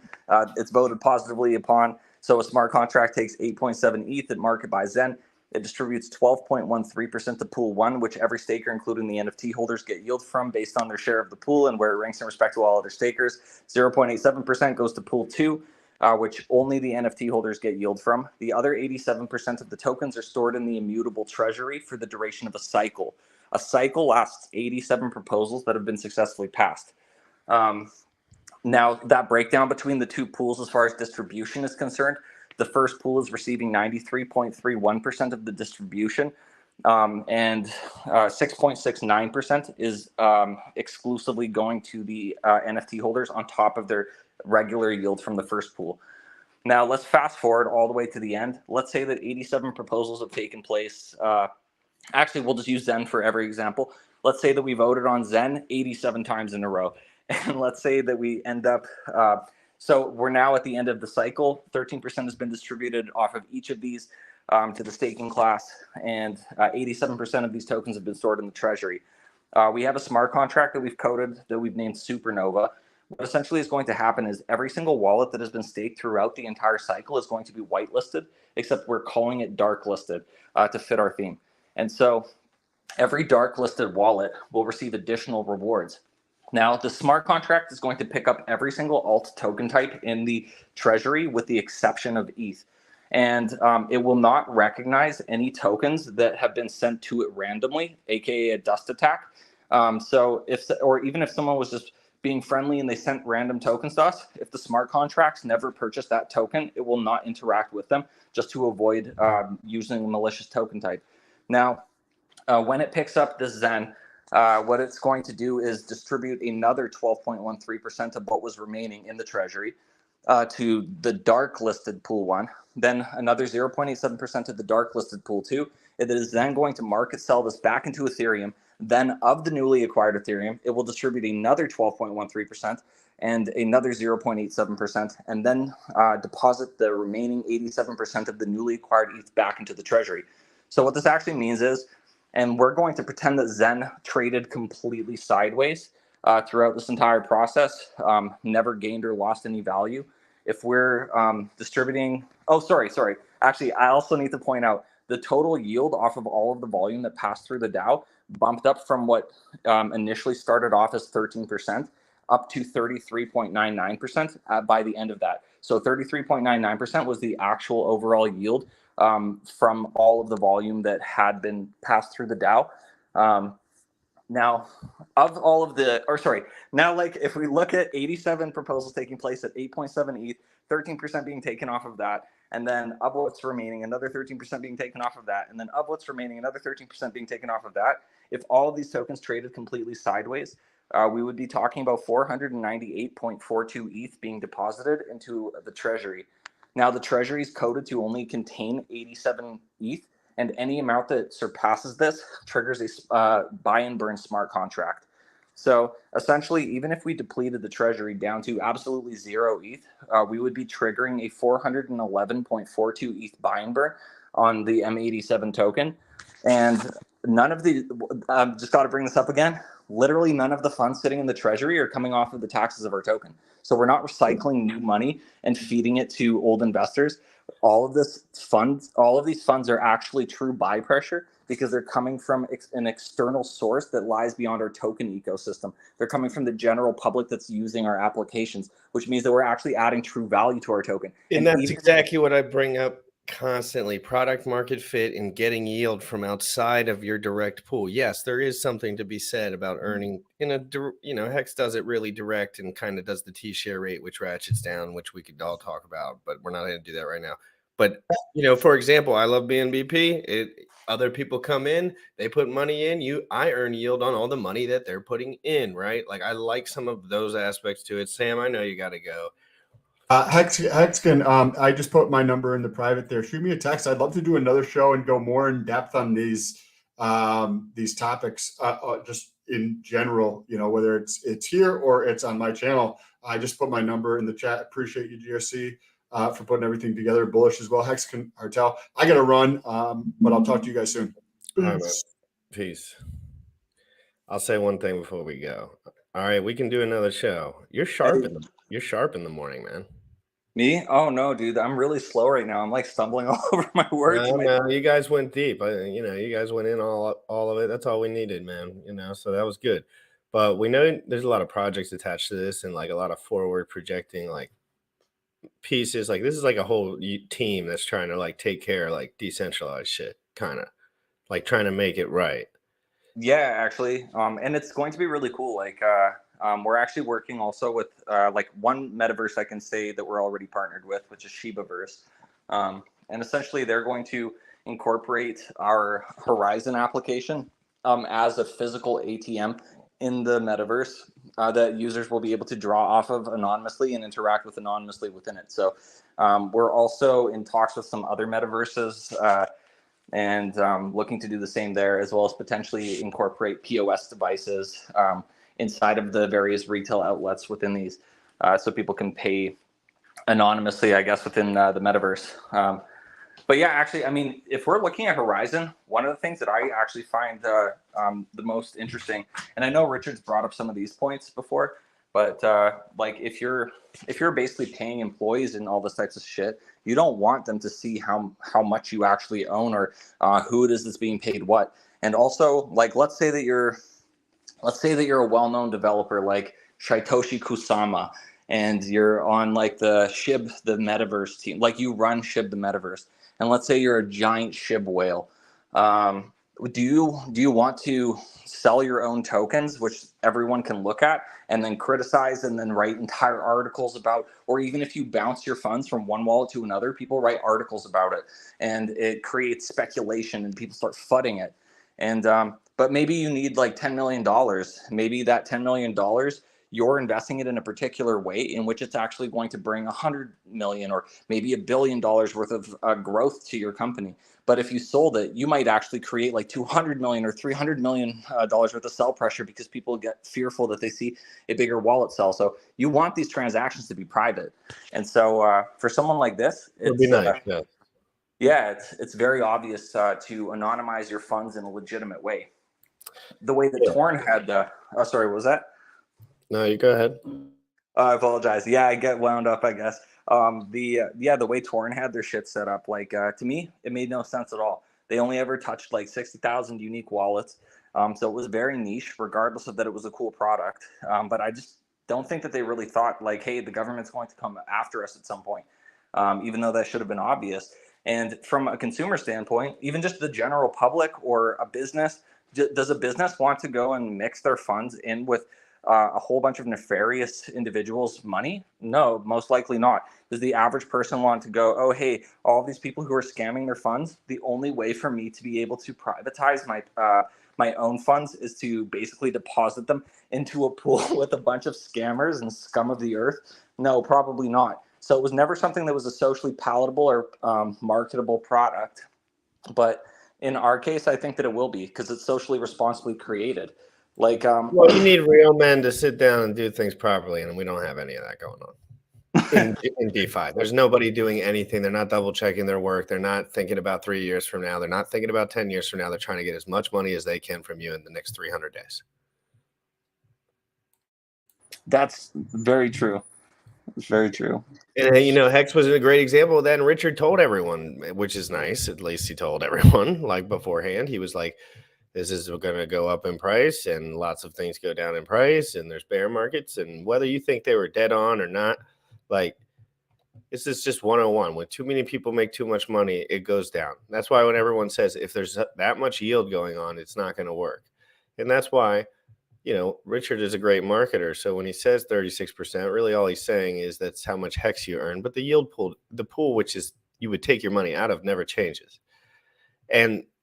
It's voted positively upon. So a smart contract takes 8.7 ETH at market by Zen. It distributes 12.13% to pool 1, which every staker, including the NFT holders, get yield from based on their share of the pool and where it ranks in respect to all other stakers. 0.87% goes to pool 2, which only the NFT holders get yield from. The other 87% of the tokens are stored in the immutable treasury for the duration of a cycle. A cycle lasts 87 proposals that have been successfully passed. Now, that breakdown between the two pools as far as distribution is concerned, the first pool is receiving 93.31% of the distribution, and 6.69% is exclusively going to the NFT holders on top of their regular yield from the first pool. Now, let's fast forward all the way to the end. Let's say that 87 proposals have taken place. Actually, we'll just use Zen for every example. Let's say that we voted on Zen 87 times in a row. And let's say that we end up, so we're now at the end of the cycle. 13% has been distributed off of each of these to the staking class, and 87% of these tokens have been stored in the treasury. We have a smart contract that we've coded that we've named Supernova. What essentially is going to happen is every single wallet that has been staked throughout the entire cycle is going to be whitelisted, except we're calling it dark listed to fit our theme. And so every dark listed wallet will receive additional rewards. Now, the smart contract is going to pick up every single alt token type in the treasury with the exception of ETH. And it will not recognize any tokens that have been sent to it randomly, aka a dust attack. So even if someone was just being friendly and they sent random tokens to us, if the smart contracts never purchase that token, it will not interact with them, just to avoid using a malicious token type. Now, when it picks up this Zen, what it's going to do is distribute another 12.13% of what was remaining in the treasury to the dark listed pool 1, then another 0.87% of the dark listed pool 2. It is then going to market sell this back into Ethereum. Then of the newly acquired Ethereum, it will distribute another 12.13% and another 0.87%, and then deposit the remaining 87% of the newly acquired ETH back into the treasury. So what this actually means is, and we're going to pretend that Zen traded completely sideways throughout this entire process, never gained or lost any value. If we're distributing, actually, I also need to point out the total yield off of all of the volume that passed through the DAO bumped up from what initially started off as 13% up to 33.99% by the end of that. So 33.99% was the actual overall yield from all of the volume that had been passed through the DAO. Now, of all of the, now like if we look at 87 proposals taking place at 8.7 ETH, 13% being taken off of that, and then of what's remaining, another 13% being taken off of that, and then of what's remaining, another 13% being taken off of that, if all of these tokens traded completely sideways, we would be talking about 498.42 ETH being deposited into the treasury. Now, the treasury is coded to only contain 87 ETH, and any amount that surpasses this triggers a buy and burn smart contract. So essentially, even if we depleted the treasury down to absolutely 0 ETH, we would be triggering a 411.42 ETH buy and burn on the M87 token. And none of the, just got to bring this up again, literally none of the funds sitting in the treasury are coming off of the taxes of our token. So we're not recycling new money and feeding it to old investors. All of these funds are actually true buy pressure because they're coming from an external source that lies beyond our token ecosystem. They're coming from the general public that's using our applications, which means that we're actually adding true value to our token. And that's exactly what I bring up constantly product market fit and getting yield from outside of your direct pool. Yes, there is something to be said about earning in a, Hex does it really direct and kind of does the T-share rate, which ratchets down, which we could all talk about, but we're not going to do that right now. But, for example, I love BNBP. Other people come in, they put money in, I earn yield on all the money that they're putting in, right? Like I like some of those aspects to it. Sam, I know you got to go. Hexican, I just put my number in the private there. Shoot me a text. I'd love to do another show and go more in depth on these topics, just in general. Whether it's here or it's on my channel. I just put my number in the chat. Appreciate you, GSC, for putting everything together. Bullish as well. Hexican, Heartel. I got to run, but I'll talk to you guys soon. All right, man. Peace. I'll say one thing before we go. All right, we can do another show. You're sharp in the morning, man. Me? Oh no, dude, I'm really slow right now. I'm like stumbling all over my words. No, you guys went deep. You guys went in all of it. That's all we needed, man. So that was good. But we know there's a lot of projects attached to this and like a lot of forward projecting like pieces. Like this is like a whole team that's trying to like take care of like decentralized shit, kind of like trying to make it right. Yeah, actually, and it's going to be really cool. Like, we're actually working also with like one metaverse I can say that we're already partnered with, which is Shibaverse, and essentially they're going to incorporate our Horizon application as a physical ATM in the metaverse that users will be able to draw off of anonymously and interact with anonymously within it. So we're also in talks with some other metaverses. And looking to do the same there, as well as potentially incorporate POS devices inside of the various retail outlets within these, so people can pay anonymously, I guess, within the metaverse. But yeah, actually, I mean, if we're looking at Horizon, one of the things that I actually find the most interesting, and I know Richard's brought up some of these points before, but like if you're basically paying employees and all this types of shit, you don't want them to see how much you actually own or who it is that's being paid what. And also, like, let's say that you're a well-known developer like Shitoshi Kusama, and you're on like the SHIB, the metaverse team, like you run SHIB the metaverse, and let's say you're a giant SHIB whale. Do you want to sell your own tokens, which everyone can look at and then criticize and then write entire articles about, or even if you bounce your funds from one wallet to another, people write articles about it and it creates speculation and people start fudding it. And but maybe you need like $10 million. Maybe that $10 million, you're investing it in a particular way in which it's actually going to bring 100 million or maybe $1 billion worth of growth to your company. But if you sold it, you might actually create like 200 million or $300 million worth of sell pressure because people get fearful that they see a bigger wallet sell. So you want these transactions to be private. And so for someone like this, it'd be nice. Yeah, it's very obvious to anonymize your funds in a legitimate way. The way that Torn had sorry, what was that? No, you go ahead. I apologize. Yeah, I get wound up, I guess. The way Torn had their shit set up, like to me, it made no sense at all. They only ever touched like 60,000 unique wallets. So it was very niche, regardless of that it was a cool product. But I just don't think that they really thought like, hey, the government's going to come after us at some point, even though that should have been obvious. And from a consumer standpoint, even just the general public or a business, does a business want to go and mix their funds in with a whole bunch of nefarious individuals' money? No, most likely not. Does the average person want to go, oh, hey, all these people who are scamming their funds, the only way for me to be able to privatize my own funds is to basically deposit them into a pool with a bunch of scammers and scum of the earth? No, probably not. So it was never something that was a socially palatable or marketable product. But in our case, I think that it will be because it's socially responsibly created. Like, well, you need real men to sit down and do things properly, and we don't have any of that going on in DeFi. There's nobody doing anything. They're not double checking their work. They're not thinking about 3 years from now. They're not thinking about 10 years from now. They're trying to get as much money as they can from you in the next 300 days. That's very true. It's very true. And Hex was a great example of that. And Richard told everyone, which is nice. At least he told everyone like beforehand. He was like, this is going to go up in price and lots of things go down in price and there's bear markets. And whether you think they were dead on or not, like This is just 101. When too many people make too much money, it goes down. That's why when everyone says if there's that much yield going on, it's not going to work. And that's why, Richard is a great marketer. So when he says 36%, really all he's saying is that's how much hex you earn. But the yield pool, which is you would take your money out of, never changes.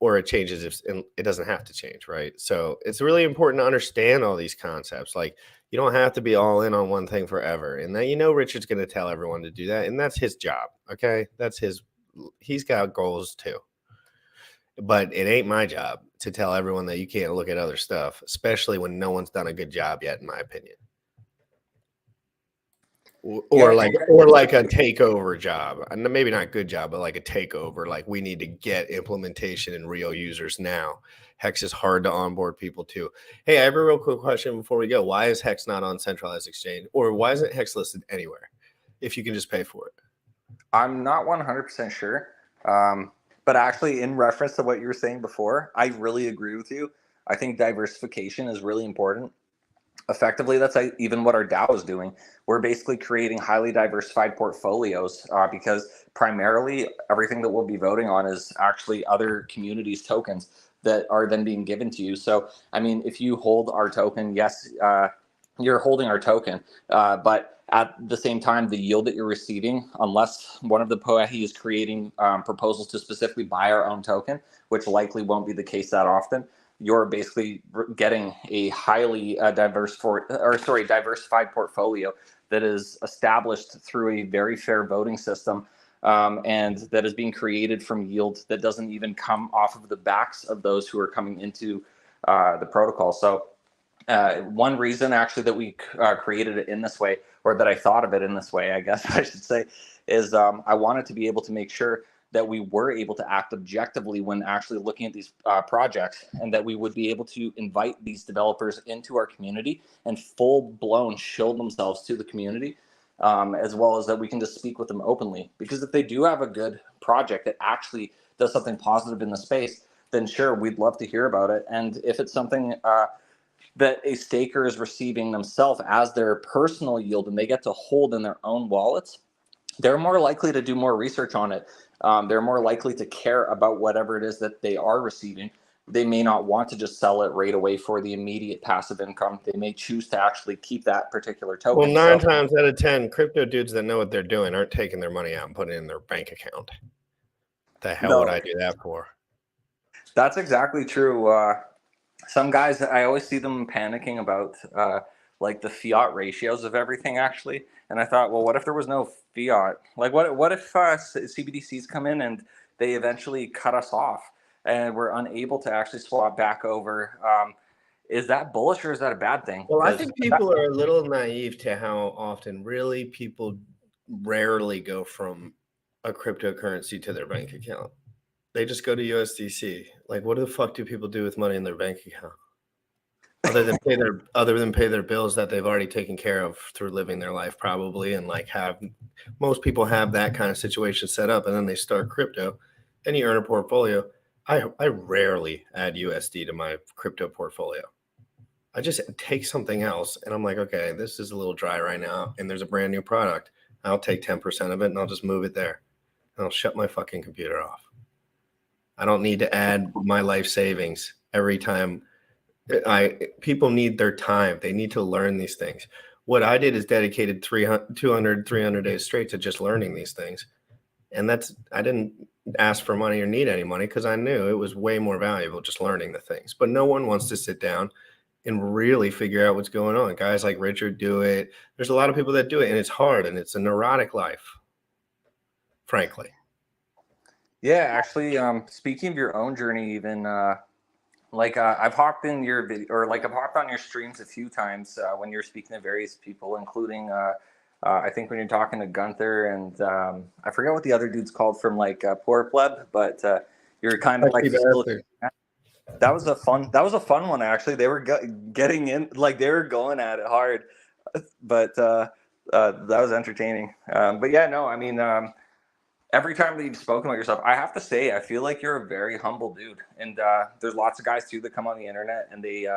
Or it changes if it doesn't have to change, right? So it's really important to understand all these concepts. Like, you don't have to be all in on one thing forever. And that, Richard's going to tell everyone to do that. And that's his job. Okay. He's got goals too. But it ain't my job to tell everyone that you can't look at other stuff, especially when no one's done a good job yet, in my opinion. Or like a takeover job. And maybe not good job, but like a takeover. Like, we need to get implementation and real users now. Hex is hard to onboard people to. Hey, I have a real quick question before we go. Why is Hex not on centralized exchange? Or why isn't Hex listed anywhere if you can just pay for it? I'm not 100% sure. But actually, in reference to what you were saying before, I really agree with you. I think diversification is really important. Effectively, that's even what our DAO is doing. We're basically creating highly diversified portfolios because primarily everything that we'll be voting on is actually other communities' tokens that are then being given to you. So, I mean, if you hold our token, yes, you're holding our token, but at the same time, the yield that you're receiving, unless one of the POEHI is creating proposals to specifically buy our own token, which likely won't be the case that often, you're basically getting a highly diversified portfolio that is established through a very fair voting system, and that is being created from yield that doesn't even come off of the backs of those who are coming into the protocol. So one reason actually that we created it in this way, or that I thought of it in this way, I guess I should say, is I wanted to be able to make sure that we were able to act objectively when actually looking at these projects, and that we would be able to invite these developers into our community and full-blown show themselves to the community, as well as that we can just speak with them openly. Because if they do have a good project that actually does something positive in the space, then sure, we'd love to hear about it. And if it's something that a staker is receiving themselves as their personal yield and they get to hold in their own wallets, they're more likely to do more research on it. They're more likely to care about whatever it is that they are receiving. They may not want to just sell it right away for the immediate passive income. They may choose to actually keep that particular token. Well, 9 times out of 10, crypto dudes that know what they're doing aren't taking their money out and putting it in their bank account. The hell would I do that for? That's exactly true. Some guys, I always see them panicking about like the fiat ratios of everything, actually. And I thought, well, what if there was no fiat? Like, what if CBDCs come in and they eventually cut us off and we're unable to actually swap back over? Is that bullish or is that a bad thing? Well, I think people are a little naive to how often really people rarely go from a cryptocurrency to their bank account. They just go to USDC. Like, what the fuck do people do with money in their bank account? Other than pay their bills that they've already taken care of through living their life, probably, and like most people have that kind of situation set up, and then they start crypto, and you earn a portfolio. I rarely add USD to my crypto portfolio. I just take something else, and I'm like, okay, this is a little dry right now, and there's a brand new product. I'll take 10% of it, and I'll just move it there, and I'll shut my fucking computer off. I don't need to add my life savings every time. People need their time. They need to learn these things. What I did is dedicated 300 days straight to just learning these things. And I didn't ask for money or need any money because I knew it was way more valuable just learning the things. But no one wants to sit down and really figure out what's going on. Guys like Richard do it. There's a lot of people that do it, and it's hard, and it's a neurotic life, frankly. Yeah, actually, speaking of your own journey, even I've hopped in your video, or like I've hopped on your streams a few times when you're speaking to various people, including I think when you're talking to Gunther and I forget what the other dude's called from like Poor Pleb, but you're kind of like that was a fun one, actually. They were getting in, like they were going at it hard, but that was entertaining. But yeah, no, I mean. Every time that you've spoken about yourself, I have to say, I feel like you're a very humble dude. And there's lots of guys, too, that come on the internet and they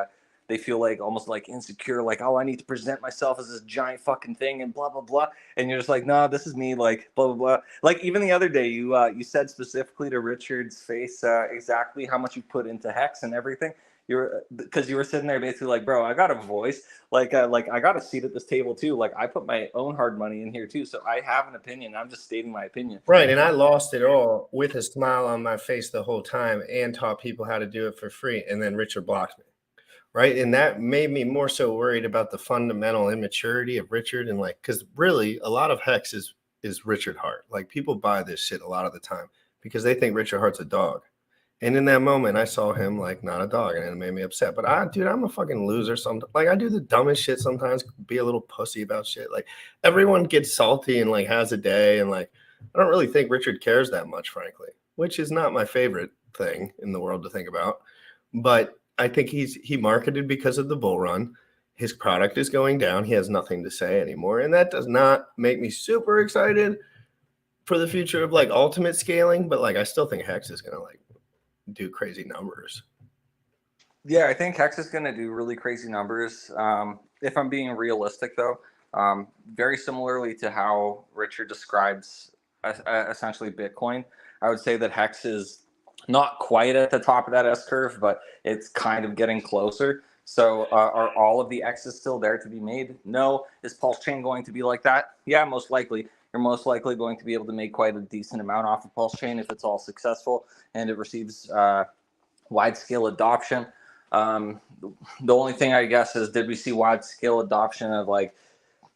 they feel like almost like insecure, like, oh, I need to present myself as this giant fucking thing and blah blah blah, and you're just like, no, this is me, like blah blah blah. Like even the other day, you said specifically to Richard's face exactly how much you put into Hex and everything. Because you were sitting there basically like, bro, I got a voice, like I got a seat at this table too, like I put my own hard money in here too, so I have an opinion. I'm just stating my opinion. Right, and I lost it all with a smile on my face the whole time and taught people how to do it for free, and then Richard blocked me. Right, and that made me more so worried about the fundamental immaturity of Richard, and like, because really a lot of Hex is Richard Hart. Like people buy this shit a lot of the time because they think Richard Hart's a dog. And in that moment, I saw him like not a dog, and it made me upset. But dude, I'm a fucking loser. Sometimes, like I do the dumbest shit. Sometimes, be a little pussy about shit. Like everyone gets salty and like has a day, and like I don't really think Richard cares that much, frankly. Which is not my favorite thing in the world to think about. But I think he marketed because of the bull run. His product is going down. He has nothing to say anymore, and that does not make me super excited for the future of like ultimate scaling. But like I still think Hex is gonna like do crazy numbers. Yeah, I think Hex is going to do really crazy numbers. If I'm being realistic, though, very similarly to how Richard describes essentially Bitcoin, I would say that Hex is not quite at the top of that S curve, but it's kind of getting closer. So are all of the X's still there to be made? No. Is Pulsechain going to be like that? Yeah, most likely. You're most likely going to be able to make quite a decent amount off of Pulsechain if it's all successful and it receives wide-scale adoption. The only thing I guess is, did we see wide-scale adoption of like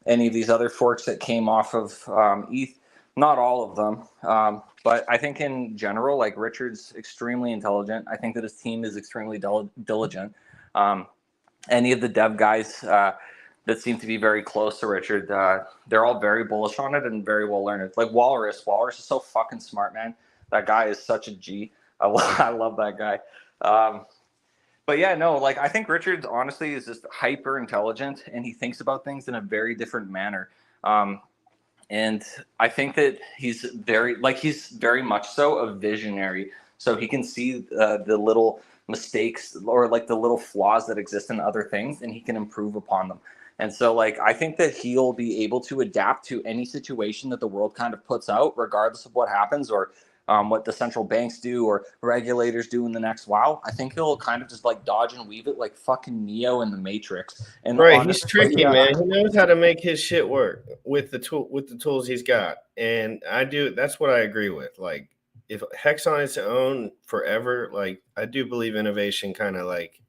any of these other forks that came off of ETH? Not all of them, but I think in general, like Richard's extremely intelligent. I think that his team is extremely diligent. Any of the dev guys that seem to be very close to Richard, they're all very bullish on it and very well learned. Like Walrus is so fucking smart, man. That guy is such a G. I love that guy. But yeah, no, like I think Richard honestly is just hyper intelligent, and he thinks about things in a very different manner. And I think that he's very much so a visionary. So he can see the little mistakes or like the little flaws that exist in other things, and he can improve upon them. And so like I think that he'll be able to adapt to any situation that the world kind of puts out, regardless of what happens or what the central banks do or regulators do in the next while. I think he'll kind of just like dodge and weave it like fucking Neo in the Matrix. And right, he's tricky, man. He knows how to make his shit work with the tools he's got. And that's what I agree with. Like if Hex on its own forever, like I do believe innovation kind of like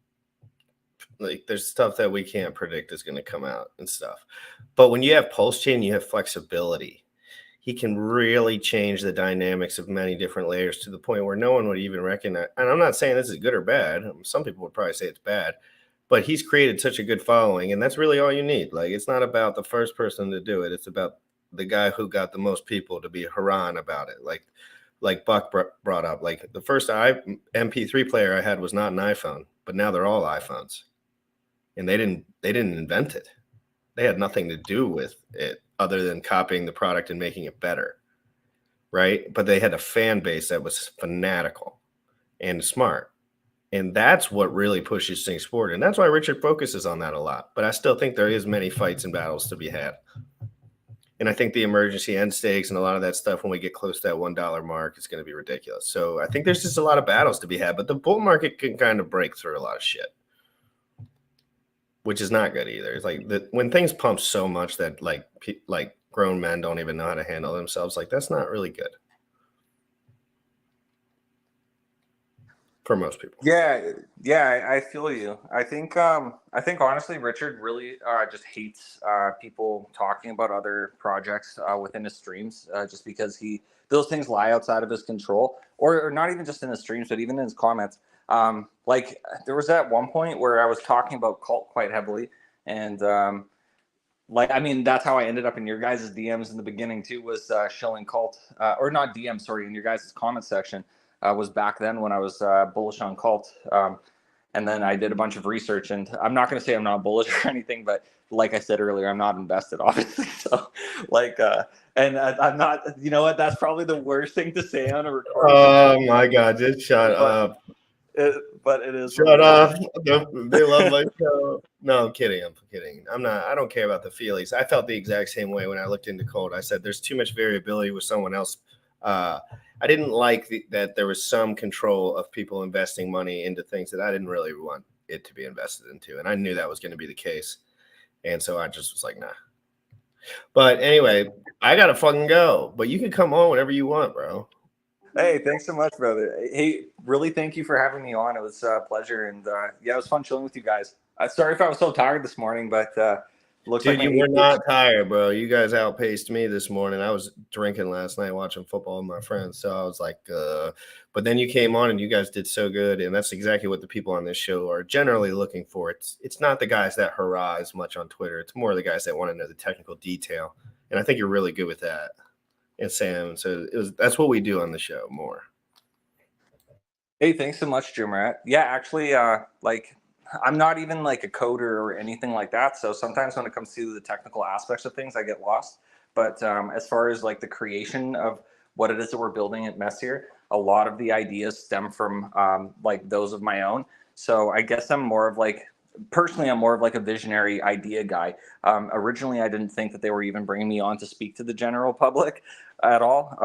there's stuff that we can't predict is going to come out and stuff. But when you have Pulsechain, you have flexibility. He can really change the dynamics of many different layers to the point where no one would even recognize. And I'm not saying this is good or bad. Some people would probably say it's bad, but he's created such a good following, and that's really all you need. Like, it's not about the first person to do it. It's about the guy who got the most people to be Haran about it. Like Buck brought up, like the first MP3 player I had was not an iPhone, but now they're all iPhones, and they didn't invent it. They had nothing to do with it other than copying the product and making it better, right? But they had a fan base that was fanatical and smart. And that's what really pushes things forward. And that's why Richard focuses on that a lot. But I still think there is many fights and battles to be had. And I think the emergency end stakes and a lot of that stuff when we get close to that $1 mark is going to be ridiculous. So I think there's just a lot of battles to be had. But the bull market can kind of break through a lot of shit, which is not good either. It's like when things pump so much that like grown men don't even know how to handle themselves, like that's not really good for most people. Yeah, I feel you. I think honestly, Richard really just hates people talking about other projects within his streams, just because those things lie outside of his control, or not even just in his streams, but even in his comments. Like there was at one point where I was talking about Cult quite heavily, and like I mean that's how I ended up in your guys' DMs in the beginning too, was shilling Cult, or not DM, sorry, in your guys' comment section. Was back then when I was bullish on Cult, and then I did a bunch of research, and I'm not going to say I'm not bullish or anything, but like I said earlier, I'm not invested, obviously. So like, and I'm not, you know what, that's probably the worst thing to say on a recording. Oh my God, just shut up. But it is. Shut up. They love my show. No, I'm kidding. I'm kidding. I don't care about the feelings. I felt the exact same way when I looked into Colt. I said there's too much variability with someone else. I didn't like that there was some control of people investing money into things that I didn't really want it to be invested into. And I knew that was going to be the case. And so I just was like, nah. But anyway, I got to fucking go. But you can come on whenever you want, bro. Hey, thanks so much, brother. Hey, really thank you for having me on. It was a pleasure. And yeah, it was fun chilling with you guys. Sorry if I was so tired this morning, but looks Dude, like you were not tired, bro. You guys outpaced me this morning. I was drinking last night watching football with my friends. So I was like, but then you came on and you guys did so good. And that's exactly what the people on this show are generally looking for. It's not the guys that hurrah as much on Twitter. It's more the guys that want to know the technical detail. And I think you're really good with that. And Sam. So that's what we do on the show more. Hey, thanks so much, Jim. Yeah, actually, like I'm not even like a coder or anything like that. So sometimes when it comes to the technical aspects of things, I get lost. But as far as like the creation of what it is that we're building at Meisser, a lot of the ideas stem from like those of my own. So I guess I'm more of like, personally, I'm more of like a visionary idea guy. Originally, I didn't think that they were even bringing me on to speak to the general public at all.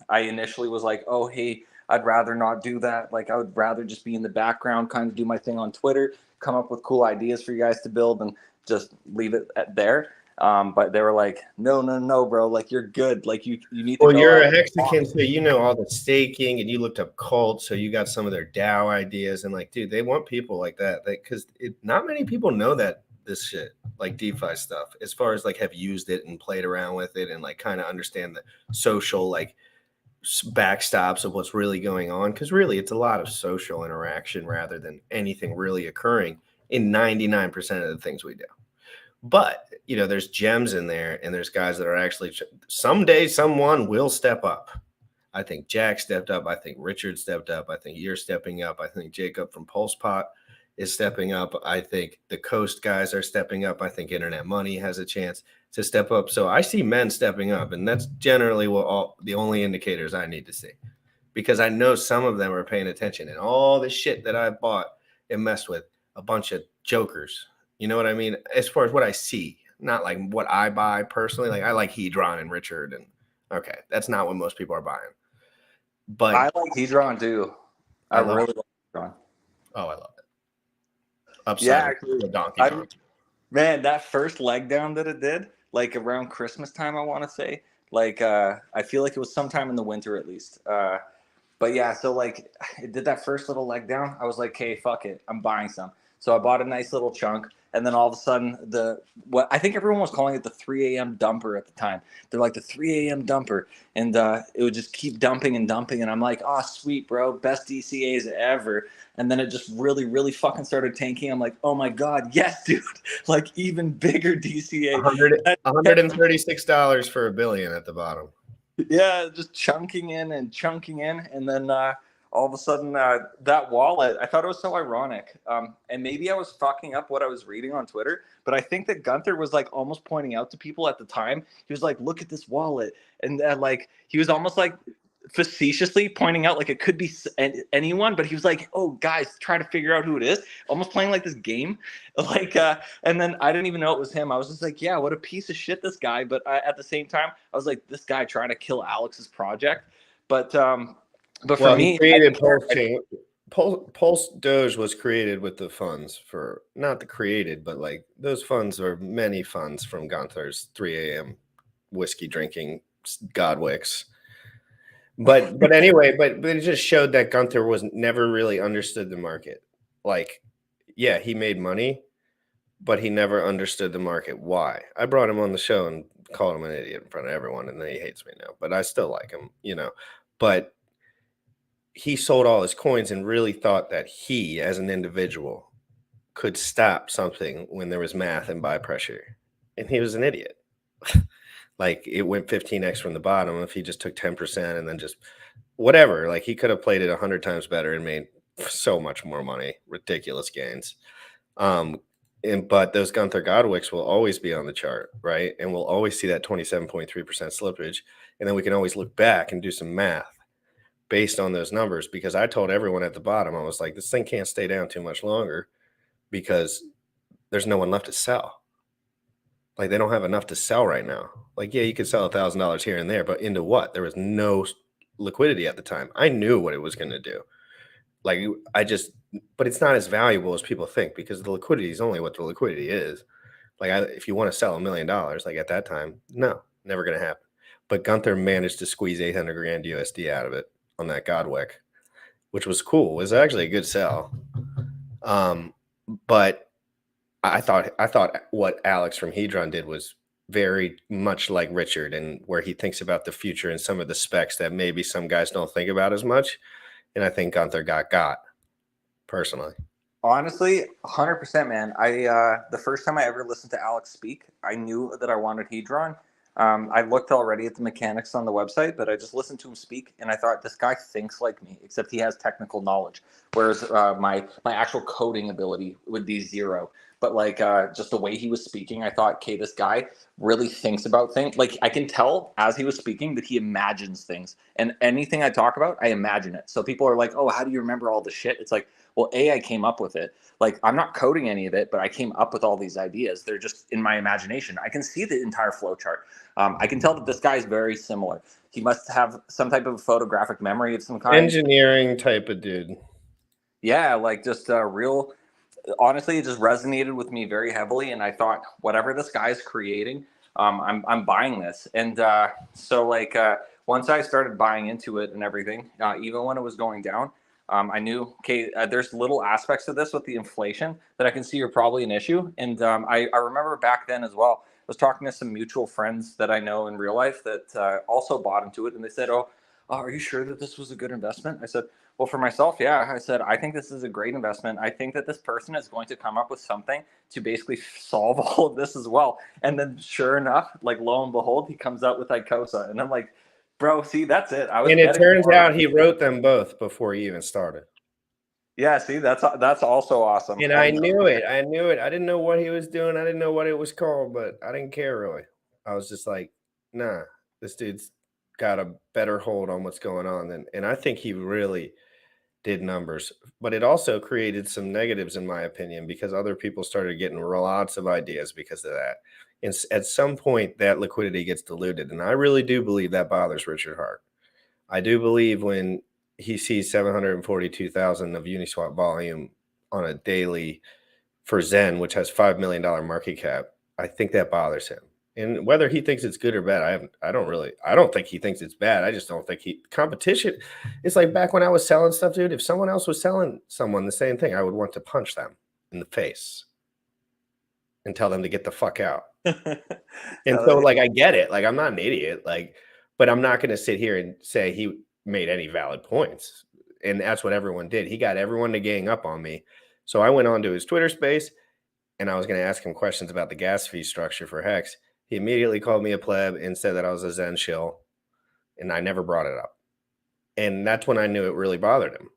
I initially was like, oh, hey, I'd rather not do that. Like, I would rather just be in the background, kind of do my thing on Twitter, come up with cool ideas for you guys to build and just leave it at there. But they were like, no, bro. Like, you're good. Like, you need to. Well, you're a Hexican, so you know all the staking, and you looked up Cult, so you got some of their DAO ideas. And like, dude, they want people like that, because not many people know that this shit, like DeFi stuff, as far as like have used it and played around with it and like kind of understand the social like backstops of what's really going on. Because really, it's a lot of social interaction rather than anything really occurring in 99% of the things we do. But, you know, there's gems in there, and there's guys that are actually someday someone will step up. I think Jack stepped up. I think Richard stepped up. I think you're stepping up. I think Jacob from Pulsepot is stepping up. I think the Coast guys are stepping up. I think Internet Money has a chance to step up. So I see men stepping up, and that's generally the only indicators I need to see, because I know some of them are paying attention, and all the shit that I bought and messed with, a bunch of jokers. You know what I mean? As far as what I see, not like what I buy personally. Like I like Hedron and Richard, and okay, that's not what most people are buying. But I like Hedron too. I really like Hedron. Oh, I love it. Upside, yeah, actually, donkey. Man, that first leg down that it did, like around Christmas time, I want to say. Like I feel like it was sometime in the winter at least. But yeah, so like it did that first little leg down. I was like, hey, fuck it, I'm buying some. So I bought a nice little chunk, and then all of a sudden, what I think everyone was calling it the 3 a.m. dumper at the time. They're like the 3 a.m. dumper, and it would just keep dumping and dumping, and I'm like, oh, sweet, bro, best DCAs ever. And then it just really, really fucking started tanking. I'm like, oh my god, yes, dude, like even bigger DCA. $136 for $1 billion at the bottom. Yeah, just chunking in, and then all of a sudden that wallet, I thought it was so ironic. And maybe I was fucking up what I was reading on Twitter, but I think that Gunther was like almost pointing out to people at the time. He was like, look at this wallet. And like, he was almost like facetiously pointing out like it could be anyone, but he was like, oh guys, try to figure out who it is. Almost playing like this game. Like, and then I didn't even know it was him. I was just like, yeah, what a piece of shit, this guy. But at the same time, I was like, this guy trying to kill Alex's project. But for me, he created Pulsechain. Pulse Doge was created with the funds for, not the created, but like those funds are many funds from Gunther's 3 a.m. whiskey drinking Godwicks. But anyway, but it just showed that Gunther was never really understood the market. Like, yeah, he made money, but he never understood the market. Why? I brought him on the show and called him an idiot in front of everyone, and then he hates me now. But I still like him, you know. But he sold all his coins and really thought that he, as an individual, could stop something when there was math and buy pressure. And he was an idiot. Like, it went 15x from the bottom if he just took 10% and then just whatever. Like, he could have played it 100 times better and made so much more money. Ridiculous gains. But those Gunther Godwicks will always be on the chart, right? And we'll always see that 27.3% slippage. And then we can always look back and do some math. based on those numbers, because I told everyone at the bottom, I was like, this thing can't stay down too much longer because there's no one left to sell. Like, they don't have enough to sell right now. Like, yeah, you could sell $1,000 here and there, but into what? There was no liquidity at the time. I knew what it was going to do. Like, but it's not as valuable as people think, because the liquidity is only what the liquidity is. Like, if you want to sell $1 million, like at that time, no, never going to happen. But Gunther managed to squeeze 800 grand USD out of it on that Godwick, which was cool. It was actually a good sell. But I thought what Alex from Hedron did was very much like Richard, and where he thinks about the future and some of the specs that maybe some guys don't think about as much. And I think Gunther got personally. Honestly, 100%, man. The first time I ever listened to Alex speak, I knew that I wanted Hedron. I looked already at the mechanics on the website, but I just listened to him speak, and I thought, this guy thinks like me, except he has technical knowledge, whereas my actual coding ability would be zero. But like just the way he was speaking, I thought, okay, this guy really thinks about things. Like, I can tell as he was speaking that he imagines things, and anything I talk about, I imagine it. So people are like, oh, how do you remember all this shit? It's like, well, I came up with it. Like, I'm not coding any of it, but I came up with all these ideas. They're just in my imagination. I can see the entire flow chart. I can tell that this guy is very similar. He must have some type of photographic memory of some kind. Engineering type of dude. Yeah, like just real. Honestly, it just resonated with me very heavily, and I thought, whatever this guy's creating, I'm buying this. And so like once I started buying into it and everything, even when it was going down, I knew, okay, there's little aspects of this with the inflation that I can see are probably an issue. And I remember back then as well, I was talking to some mutual friends that I know in real life that also bought into it. And they said, oh, are you sure that this was a good investment? I said, well, for myself, yeah. I said, I think this is a great investment. I think that this person is going to come up with something to basically solve all of this as well. And then sure enough, like lo and behold, he comes out with Icosa. And I'm like, bro, see, that's it. And it turns out he wrote them both before he even started. Yeah, see, that's also awesome. And I knew it. I didn't know what he was doing. I didn't know what it was called, but I didn't care really. I was just like, nah, this dude's got a better hold on what's going on and I think he really did numbers. But it also created some negatives, in my opinion, because other people started getting lots of ideas because of that. And at some point, that liquidity gets diluted. And I really do believe that bothers Richard Hart. I do believe when he sees 742,000 of Uniswap volume on a daily for Zen, which has $5 million market cap, I think that bothers him. And whether he thinks it's good or bad, I don't think he thinks it's bad. I just don't think competition. It's like back when I was selling stuff, dude. If someone else was selling someone the same thing, I would want to punch them in the face and tell them to get the fuck out. And so like, I get it. Like, I'm not an idiot. Like, but I'm not going to sit here and say he made any valid points. And that's what everyone did. He got everyone to gang up on me. So I went on to his Twitter space and I was going to ask him questions about the gas fee structure for Hex. He immediately called me a pleb and said that I was a Zen shill, and I never brought it up. And that's when I knew it really bothered him.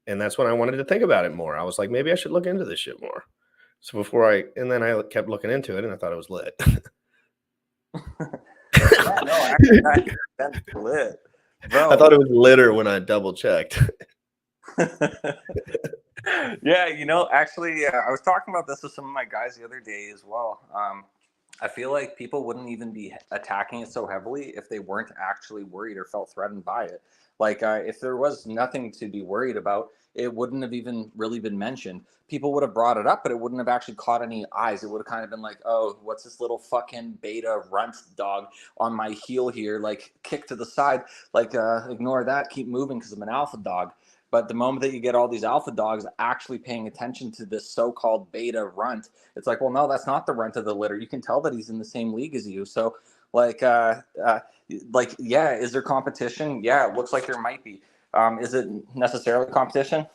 And that's when I wanted to think about it more. I was like, maybe I should look into this shit more. So then I kept looking into it, and I thought it was lit. Yeah, no, actually, that's lit. Bro. I thought it was litter when I double checked. Yeah, actually, I was talking about this with some of my guys the other day as well. I feel like people wouldn't even be attacking it so heavily if they weren't actually worried or felt threatened by it. Like if there was nothing to be worried about, it wouldn't have even really been mentioned. People would have brought it up, but it wouldn't have actually caught any eyes. It would have kind of been like, oh, what's this little fucking beta runt dog on my heel here? Like, kick to the side, like ignore that, keep moving because I'm an alpha dog. But the moment that you get all these alpha dogs actually paying attention to this so-called beta runt, it's like, well, no, that's not the runt of the litter. You can tell that he's in the same league as you. So like, yeah, is there competition? Yeah, it looks like there might be. Is it necessarily competition?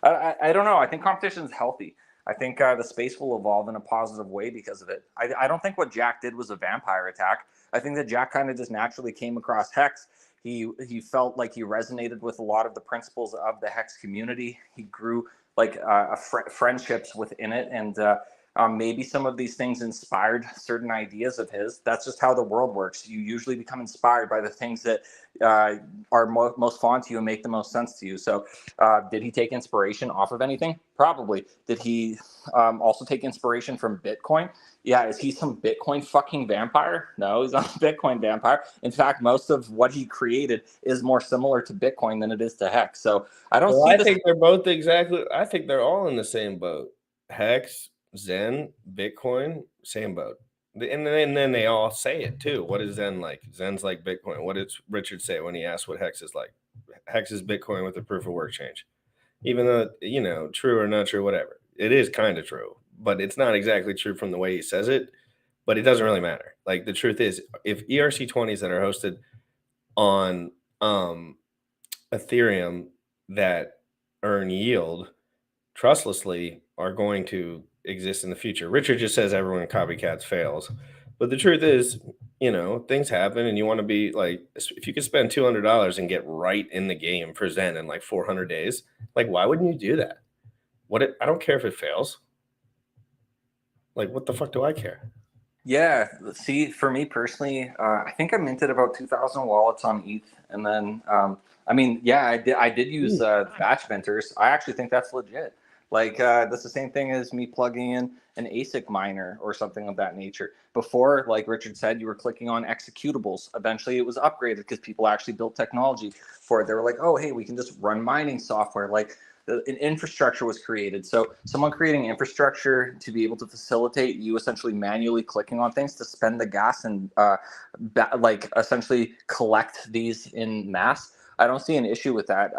I don't know. I think competition is healthy. I think the space will evolve in a positive way because of it. I don't think what Jack did was a vampire attack. I think that Jack kind of just naturally came across Hex. He felt like he resonated with a lot of the principles of the Hex community. He grew like friendships within it, and Maybe some of these things inspired certain ideas of his. That's just how the world works. You usually become inspired by the things that are most fond to you and make the most sense to you. So did he take inspiration off of anything? Probably. Did he also take inspiration from Bitcoin? Yeah. Is he some Bitcoin fucking vampire? No, he's not a Bitcoin vampire. In fact, most of what he created is more similar to Bitcoin than it is to Hex. So I don't see I this. think they're both exactly. I think they're all in the same boat. Hex, Zen, Bitcoin, same boat. And then they all say it too. What is Zen like? Zen's like Bitcoin. What did Richard say when he asked what Hex is like? Hex is Bitcoin with a proof of work change. Even though, true or not true, whatever. It is kind of true, but it's not exactly true from the way he says it. But it doesn't really matter. Like, the truth is, if ERC20s that are hosted on Ethereum that earn yield trustlessly are going to exist in the future. Richard just says everyone copycats fails. But the truth is, things happen, and you want to be like, if you could spend $200 and get right in the game for Zen in like 400 days, like, why wouldn't you do that? I don't care if it fails. Like, what the fuck do I care? Yeah, see, for me personally, I think I minted about 2,000 wallets on ETH, and then, I did use batch minters. I actually think that's legit. Like, that's the same thing as me plugging in an ASIC miner or something of that nature. Before, like Richard said, you were clicking on executables. Eventually, it was upgraded because people actually built technology for it. They were like, oh, hey, we can just run mining software. Like, an infrastructure was created. So someone creating infrastructure to be able to facilitate you essentially manually clicking on things to spend the gas and essentially collect these in mass. I don't see an issue with that.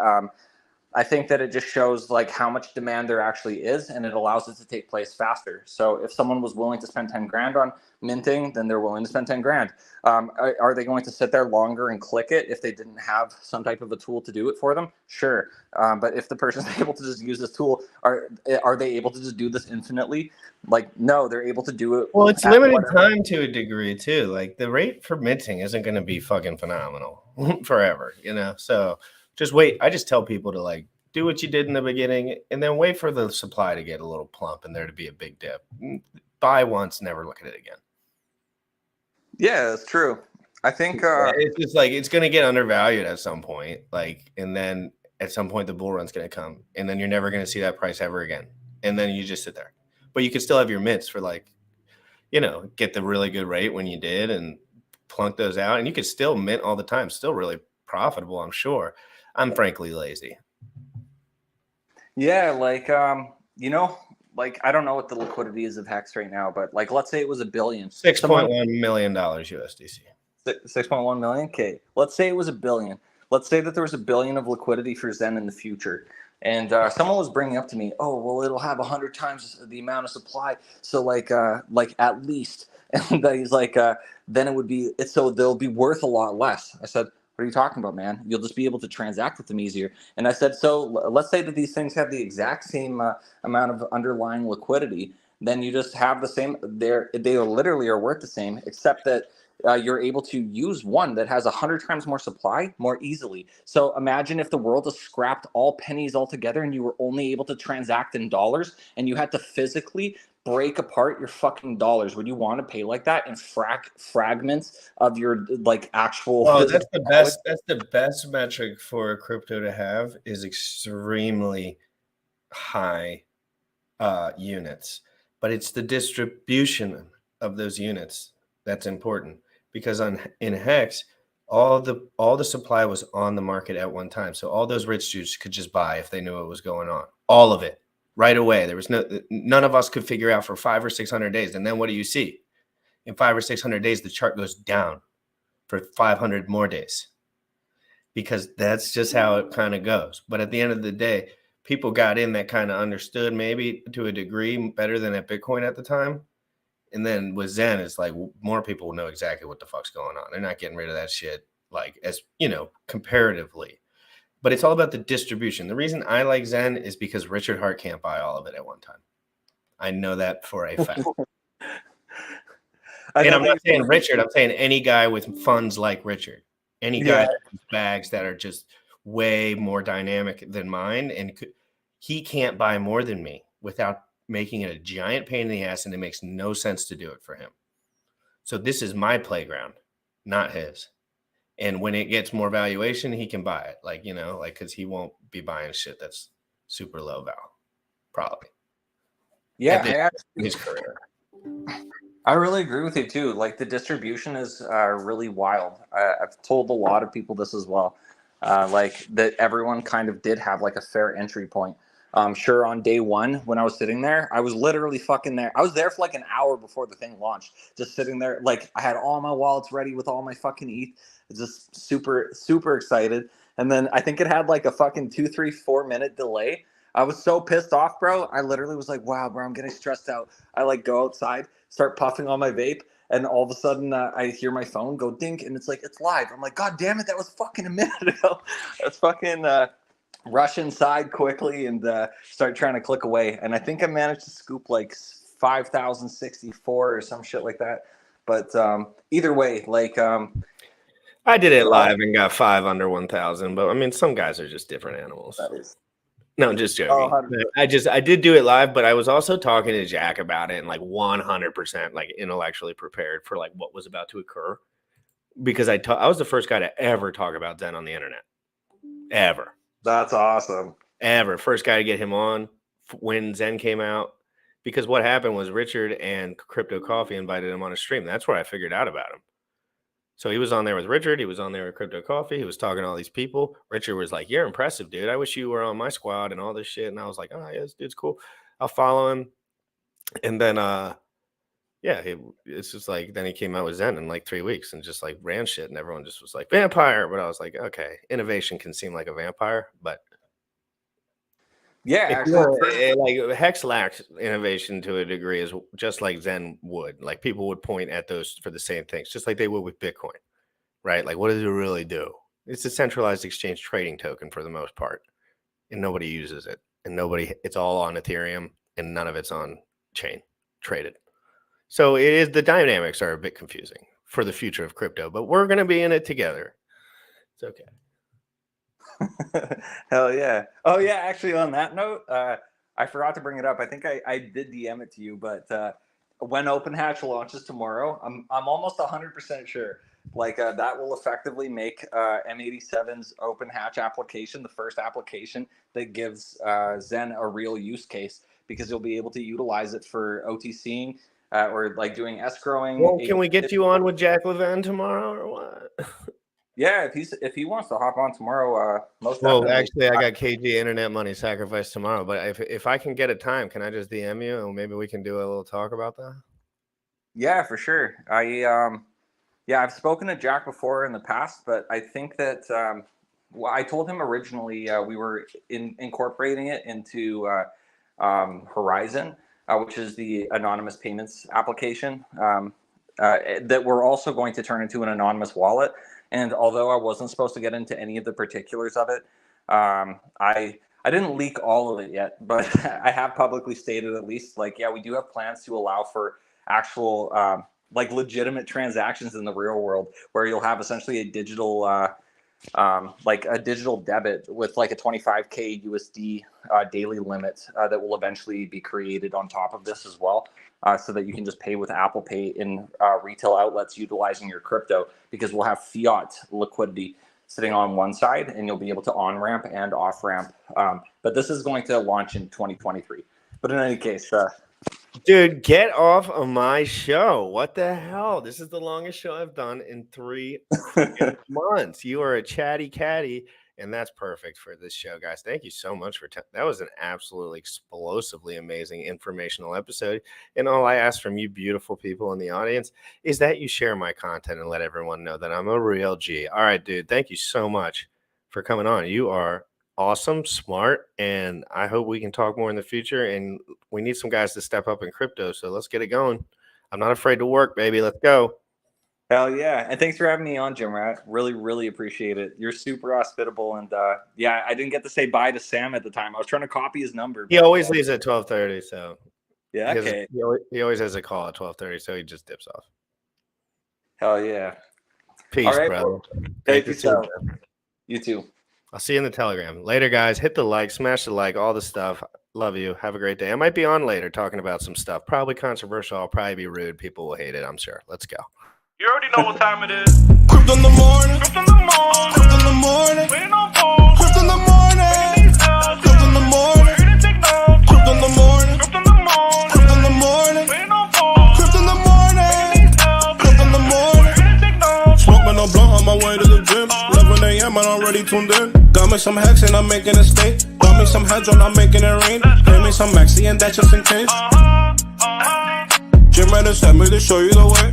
I think that it just shows like how much demand there actually is, and it allows it to take place faster. So if someone was willing to spend 10 grand on minting, then they're willing to spend 10 grand. Are they going to sit there longer and click it if they didn't have some type of a tool to do it for them? Sure. But if the person's able to just use this tool, are they able to just do this infinitely? Like, no, they're able to do it. Well, it's limited time to a degree too. Like, the rate for minting isn't going to be fucking phenomenal forever, so just wait. I just tell people to like do what you did in the beginning and then wait for the supply to get a little plump and there to be a big dip. Buy once, never look at it again. Yeah, that's true. I think it's just like it's going to get undervalued at some point. Like, and then at some point the bull run's going to come and then you're never going to see that price ever again. And then you just sit there. But you can still have your mints for like, get the really good rate when you did and plunk those out. And you could still mint all the time. Still really profitable, I'm sure. I'm frankly lazy. Yeah, like like I don't know what the liquidity is of Hex right now, but like let's say it was $1 billion. $6.1 million USDC. 6.1 million. Okay. Let's say it was $1 billion. Let's say that there was $1 billion of liquidity for Zen in the future. And someone was bringing up to me, oh, well, it'll have 100 times the amount of supply. So like at least, and he's like, then it would be, so they'll be worth a lot less. I said, what are you talking about, man? You'll just be able to transact with them easier. And I said, so let's say that these things have the exact same amount of underlying liquidity. Then you just have the same, they literally are worth the same, except that you're able to use one that has 100 times more supply more easily. So imagine if the world has scrapped all pennies altogether and you were only able to transact in dollars and you had to physically break apart your fucking dollars. Would you want to pay like that in fragments of your like actual? Oh, that's the best. That's the best metric for a crypto to have is extremely high units, but it's the distribution of those units that's important. Because in Hex, all the supply was on the market at one time. So all those rich dudes could just buy if they knew what was going on. All of it right away. There was none of us could figure out for 500 or 600 days. And then what do you see? In 500 or 600 days, the chart goes down for 500 more days. Because that's just how it kind of goes. But at the end of the day, people got in that kind of understood maybe to a degree better than at Bitcoin at the time. And then with Zen, it's like more people know exactly what the fuck's going on. They're not getting rid of that shit, like, as comparatively. But it's all about the distribution. The reason I like Zen is because Richard Hart can't buy all of it at one time. I know that for a fact. And I'm not saying Richard. I'm saying any guy with funds like Richard. Any guy with bags that are just way more dynamic than mine. And he can't buy more than me without making it a giant pain in the ass, and it makes no sense to do it for him. So this is my playground, not his. And when it gets more valuation, he can buy it. Like, you know, like, because he won't be buying shit that's super low val, probably. Yeah, in his career. I really agree with you too. Like the distribution is really wild. I've told a lot of people this as well. Like that everyone kind of did have like a fair entry point. Sure, on day one when I was sitting there, I was literally fucking there. I was there for like an hour before the thing launched, just sitting there. Like I had all my wallets ready with all my fucking ETH, just super, super excited. And then I think it had like a fucking 2, 3, 4 minute delay. I was so pissed off, bro. I literally was like, wow, bro, I'm getting stressed out. I like go outside, start puffing on my vape, and all of a sudden I hear my phone go dink, and it's like, it's live. I'm like, God damn it, that was fucking a minute ago. Let's fucking rush inside quickly and start trying to click away. And I think I managed to scoop like 5,064 or some shit like that. But either way, like I did it live and got 5 under 1,000. But I mean, some guys are just different animals. that is. No, I'm just joking. I did do it live, but I was also talking to Jack about it and like 100% like intellectually prepared for like what was about to occur, because I was the first guy to ever talk about Zen on the internet, ever. That's awesome. Ever. First guy to get him on when Zen came out, because what happened was Richard and Crypto Coffee invited him on a stream. That's where I figured out about him. So he was on there with Richard. He was on there with Crypto Coffee. He was talking to all these people. Richard was like, "You're impressive, dude. I wish you were on my squad," and all this shit. And I was like, "Oh, yeah, this dude's cool. I'll follow him." And then, it's just like, then he came out with Zen in like 3 weeks and just like ran shit. And everyone just was like, vampire. But I was like, okay, innovation can seem like a vampire, but yeah, actually, like Hex lacks innovation to a degree, is just like Zen would. Like people would point at those for the same things, just like they would with Bitcoin, right? Like, what does it really do? It's a centralized exchange trading token for the most part, and nobody uses it, and it's all on Ethereum, and none of it's on chain traded. So the dynamics are a bit confusing for the future of crypto, but we're going to be in it together. It's okay. Hell yeah. Oh yeah, actually on that note, I forgot to bring it up. I think I did DM it to you, but when Open Hatch launches tomorrow, I'm almost 100% sure like that will effectively make M87's Open Hatch application the first application that gives Zen a real use case, because you'll be able to utilize it for OTCing or like doing escrowing. Well, can we get you on with Jack Levin tomorrow or what? Yeah, if he wants to hop on tomorrow, most well, definitely. Actually, I got KG internet money sacrifice tomorrow, but if I can get a time, can I just DM you and maybe we can do a little talk about that? Yeah, for sure. I've spoken to Jack before in the past, but I think that I told him originally we were incorporating it into Horizon, which is the anonymous payments application that we're also going to turn into an anonymous wallet. And although I wasn't supposed to get into any of the particulars of it, I didn't leak all of it yet, but I have publicly stated at least, like, yeah, we do have plans to allow for actual like legitimate transactions in the real world, where you'll have essentially a digital like a digital debit with like a 25K USD daily limit that will eventually be created on top of this as well, so that you can just pay with Apple Pay in retail outlets utilizing your crypto, because we'll have fiat liquidity sitting on one side and you'll be able to on-ramp and off-ramp. But this is going to launch in 2023. But in any case, dude, get off of my show. What the hell? This is the longest show I've done in 3 months. You are a chatty catty, and that's perfect for this show, guys. Thank you so much for that. Was an absolutely explosively amazing informational episode. And all I ask from you beautiful people in the audience is that you share my content and let everyone know that I'm a real G. All right, dude. Thank you so much for coming on. You are awesome, smart, and I hope we can talk more in the future. And we need some guys to step up in crypto, so let's get it going. I'm not afraid to work, baby. Let's go. Hell yeah. And thanks for having me on, Jim Rat. Really, really appreciate it. You're super hospitable. And yeah, I didn't get to say bye to Sam at the time. I was trying to copy his number. He always leaves at 12:30, so yeah, okay. He always has a call at 12:30, so he just dips off. Hell yeah. Peace, brother. Thank you, so. You too. I'll see you in the Telegram. Later, guys. Hit the like, smash the like, all the stuff. Love you. Have a great day. I might be on later talking about some stuff. Probably controversial. I'll probably be rude. People will hate it, I'm sure. Let's go. You already know what time it is. Crypto in the morning. Crypto in the morning. Crypto in the morning. Waiting on phone. Crypto in the morning. Crypto in the morning. Crypto in the morning. Crypto in the morning. Crypto in the morning. Waiting on phone. Crypto in the morning. Crypto in the morning. Smoking a blunt on my way to the gym. 11 a.m. and I'm already tuned in. Got me some hex and I'm making a stay. Got me some heads on, I'm making it rain. Pay me some maxi and that's just in case. Gym ready sent me to show you the way.